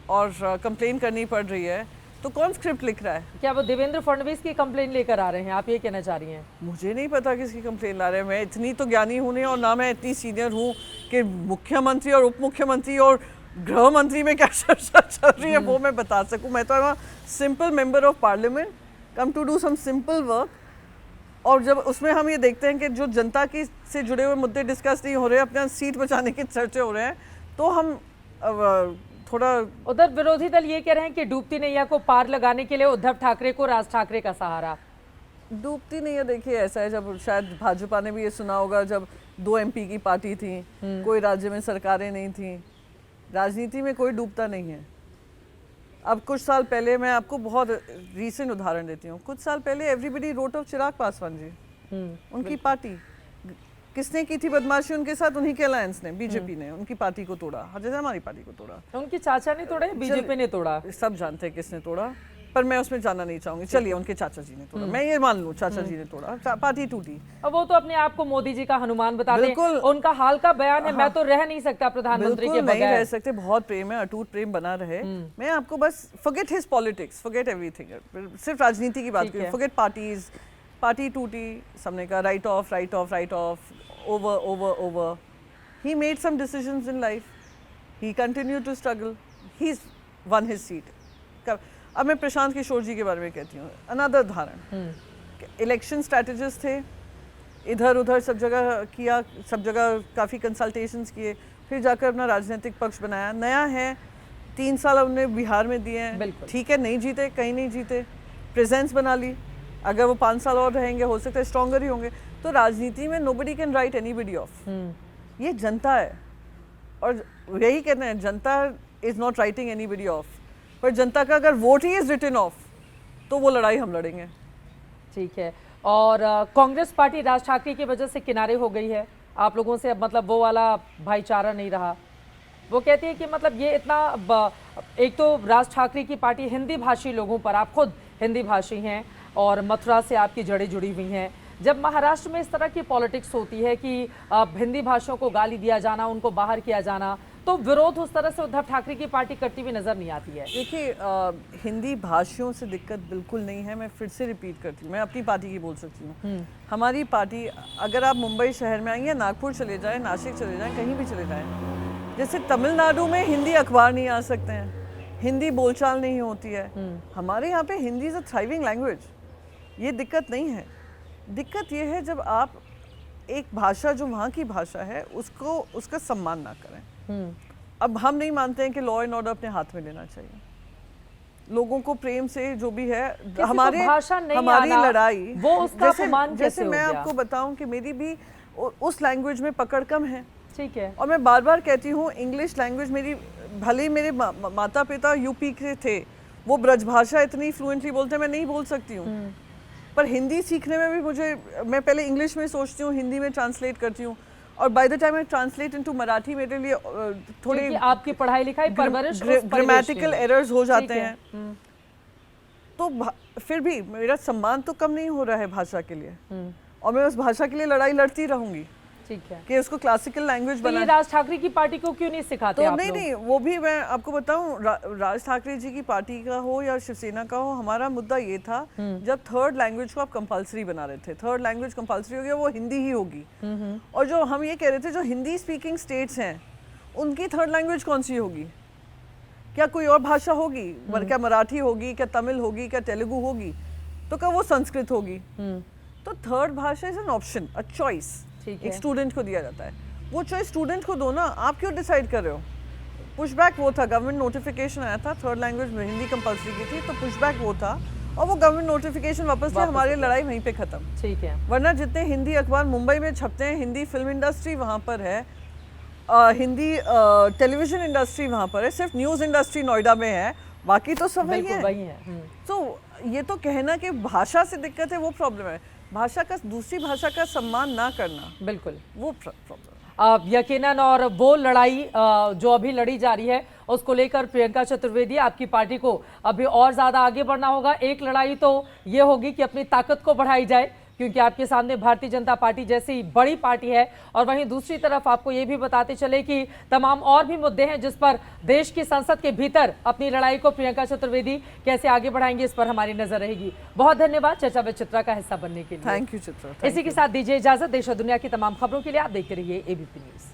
और कंप्लेन करनी पड़ रही है, तो कौन स्क्रिप्ट लिख रहा है? क्या वो देवेंद्र फडणवीस की कंप्लेन लेकर आ रहे हैं, आप ये कहना चाह रही हैं? मुझे नहीं पता किसकी कंप्लेन ला रहे हैं। मैं इतनी तो ज्ञानी हूँ नहीं, और ना मैं इतनी सीनियर हूँ कि मुख्यमंत्री और उप मुख्यमंत्री और गृह मंत्री में क्या चर्चा चल रही है वो मैं बता सकूं। मैं तो simple member of parliament, come to do some simple work. और जब उसमें हम ये देखते हैं कि जो जनता की से जुड़े हुए मुद्दे डिस्कस नहीं हो रहे, अपना सीट बचाने के चर्चे हो रहे हैं, तो हम थोड़ा। उधर विरोधी दल ये कह रहे हैं कि डूबती नैया को पार लगाने के लिए उद्धव ठाकरे को राज ठाकरे का सहारा। डूबती नैया, देखिए ऐसा है, जब शायद भाजपा ने भी ये सुना होगा, जब 2 MP की पार्टी थी, कोई राज्य में सरकारें नहीं थी। राजनीति में कोई डूबता नहीं है। अब कुछ साल पहले, मैं आपको बहुत रीसेंट उदाहरण देती हूँ, कुछ साल पहले everybody road of Chirag Paswan ji, उनकी पार्टी किसने की थी बदमाशी उनके साथ? उन्हीं के अलायंस ने, बीजेपी ने उनकी पार्टी को तोड़ा, जैसे हमारी पार्टी को तोड़ा। उनके चाचा ने तोड़ा, बीजेपी ने तोड़ा, सब जानते हैं किसने तोड़ा, पर मैं उसमें जाना नहीं चाहूंगी। चलिए, उनके चाचा जी ने तोड़ा, मैं ये मान लूं चाचा जी ने तोड़ा, पार्टी टूटी। अब वो तो अपने आप को मोदी जी का हनुमान बताते हैं, उनका हाल का बयान है, मैं तो रह नहीं सकता प्रधानमंत्री के बगैर। नहीं रह सकते, बहुत प्रेम है, अटूट प्रेम बना रहे। मैं आपको बस forget his politics, forget everything, सिर्फ राजनीति की बात करें, फॉरगेट पार्टीज। पार्टी टूटी, सबने कहा write off, write off, write off, over, over, over. He made some decisions in life, he continue to struggle, he won his seat. अब मैं प्रशांत किशोर जी के बारे में कहती हूँ, अनदर उदाहरण। इलेक्शन स्ट्रैटेजिस्ट थे, इधर उधर सब जगह किया, सब जगह काफ़ी कंसल्टेशंस किए, फिर जाकर अपना राजनीतिक पक्ष बनाया। नया है, 3 साल उन्होंने बिहार में दिए हैं, ठीक है, नहीं जीते, कहीं नहीं जीते, प्रेजेंस बना ली। अगर वो 5 साल और रहेंगे, हो सकता है स्ट्रॉन्गर ही होंगे। तो राजनीति में nobody can write anybody off, ये जनता है, और यही कहते हैं जनता is not writing anybody off. पर जनता का अगर वोट ही इज रिटन ऑफ, तो वो लड़ाई हम लड़ेंगे। ठीक है। और कांग्रेस पार्टी राज ठाकरे की वजह से किनारे हो गई है आप लोगों से, अब मतलब वो वाला भाईचारा नहीं रहा। वो कहती है कि मतलब ये इतना, एक तो राज ठाकरे की पार्टी हिंदी भाषी लोगों पर, आप खुद हिंदी भाषी हैं और मथुरा से आपकी जड़ें जुड़ी हुई हैं, जब महाराष्ट्र में इस तरह की पॉलिटिक्स होती है कि हिंदी भाषियों को गाली दिया जाना, उनको बाहर किया जाना, तो विरोध उस तरह से उद्धव ठाकरे की पार्टी करती हुई नजर नहीं आती है। देखिए, हिंदी भाषियों से दिक्कत बिल्कुल नहीं है। मैं फिर से रिपीट करती हूँ, मैं अपनी पार्टी की बोल सकती हूँ। हमारी पार्टी, अगर आप मुंबई शहर में आएंगे, नागपुर चले जाएं, नासिक चले जाएं, कहीं भी चले जाएं, जैसे तमिलनाडु में हिंदी अखबार नहीं आ सकते हैं, हिंदी बोलचाल नहीं होती है। हमारे यहाँ पे Hindi is a thriving language, ये दिक्कत नहीं है। दिक्कत ये है जब आप एक भाषा जो वहाँ की भाषा है उसको उसका सम्मान ना करें। अब हम नहीं मानते हैं कि लॉ एंड ऑर्डर अपने हाथ में लेना चाहिए। लोगों को प्रेम से जो भी है, हमारी लड़ाई वो उसका अपमान जैसे मैं हो गया? आपको बताऊं कि मेरी भी उस लैंग्वेज में पकड़ कम है। ठीक है। और मैं बार बार कहती हूँ इंग्लिश लैंग्वेज मेरी, भले ही मेरे माता पिता यूपी के थे, वो ब्रजभाषा इतनी फ्लुएंटली बोलते हैं, मैं नहीं बोल सकती हूँ। पर हिंदी सीखने में भी मैं पहले इंग्लिश में सोचती हूँ, हिंदी में ट्रांसलेट करती हूँ, और by the time I translate into Marathi मेरे लिए थोड़ी आपकी पढ़ाई लिखाई परवरिश ग्रामेटिकल एरर्स हो जाते हैं। तो फिर भी मेरा सम्मान तो कम नहीं हो रहा है भाषा के लिए, और मैं उस भाषा के लिए लड़ाई लड़ती रहूंगी। ठीक है कि उसको क्लासिकल लैंग्वेज बना। राज ठाकरे की पार्टी को क्यों नहीं सिखाते तो आप नहीं, वो भी मैं आपको बताऊं, राज ठाकरे जी की पार्टी का हो या शिवसेना का हो, हमारा मुद्दा ये था जब थर्ड लैंग्वेज को आप कंपलसरी बना रहे थे, थर्ड लैंग्वेज कंपलसरी हो गया, वो हिंदी ही होगी। और जो हम ये कह रहे थे जो हिंदी स्पीकिंग स्टेट्स हैं उनकी थर्ड लैंग्वेज कौन सी होगी? क्या कोई और भाषा होगी? क्या मराठी होगी, क्या तमिल होगी, क्या तेलुगु होगी, तो क्या वो संस्कृत होगी? तो थर्ड भाषा is an option, a choice एक स्टूडेंट को दिया जाता है। वो चॉइस स्टूडेंट को दो ना, आप क्यों डिसाइड कर रहे हो? पुशबैक वो था, गवर्नमेंट नोटिफिकेशन आया था, थर्ड लैंग्वेज में हिंदी कंपलसरी की थी, तो पुशबैक वो था, और वो गवर्नमेंट नोटिफिकेशन वापस लिया, हमारी लड़ाई वहीं पे खत्म। ठीक है। वरना जितने हिंदी अखबार मुंबई में छपते हैं, हिंदी फिल्म इंडस्ट्री वहाँ पर है, हिंदी टेलीविजन इंडस्ट्री वहाँ पर है, सिर्फ न्यूज़ इंडस्ट्री नोएडा में है, बाकी तो सब वही है। तो ये तो कहना कि भाषा से दिक्कत है, वो प्रॉब्लम है। भाषा का, दूसरी भाषा का सम्मान ना करना, बिल्कुल वो प्रॉब्लम। यकीनन, और वो लड़ाई जो अभी लड़ी जा रही है उसको लेकर प्रियंका चतुर्वेदी, आपकी पार्टी को अभी और ज्यादा आगे बढ़ना होगा। एक लड़ाई तो ये होगी कि अपनी ताकत को बढ़ाई जाए, क्योंकि आपके सामने भारतीय जनता पार्टी जैसी बड़ी पार्टी है, और वहीं दूसरी तरफ आपको ये भी बताते चले कि तमाम और भी मुद्दे हैं जिस पर देश की संसद के भीतर अपनी लड़ाई को प्रियंका चतुर्वेदी कैसे आगे बढ़ाएंगे, इस पर हमारी नजर रहेगी। बहुत धन्यवाद चर्चा विद चित्रा का हिस्सा बनने के लिए। Thank you Chitra. इसी के साथ दीजिए इजाजत। देश और दुनिया की तमाम खबरों के लिए आप देखते रहिए एबीपी न्यूज।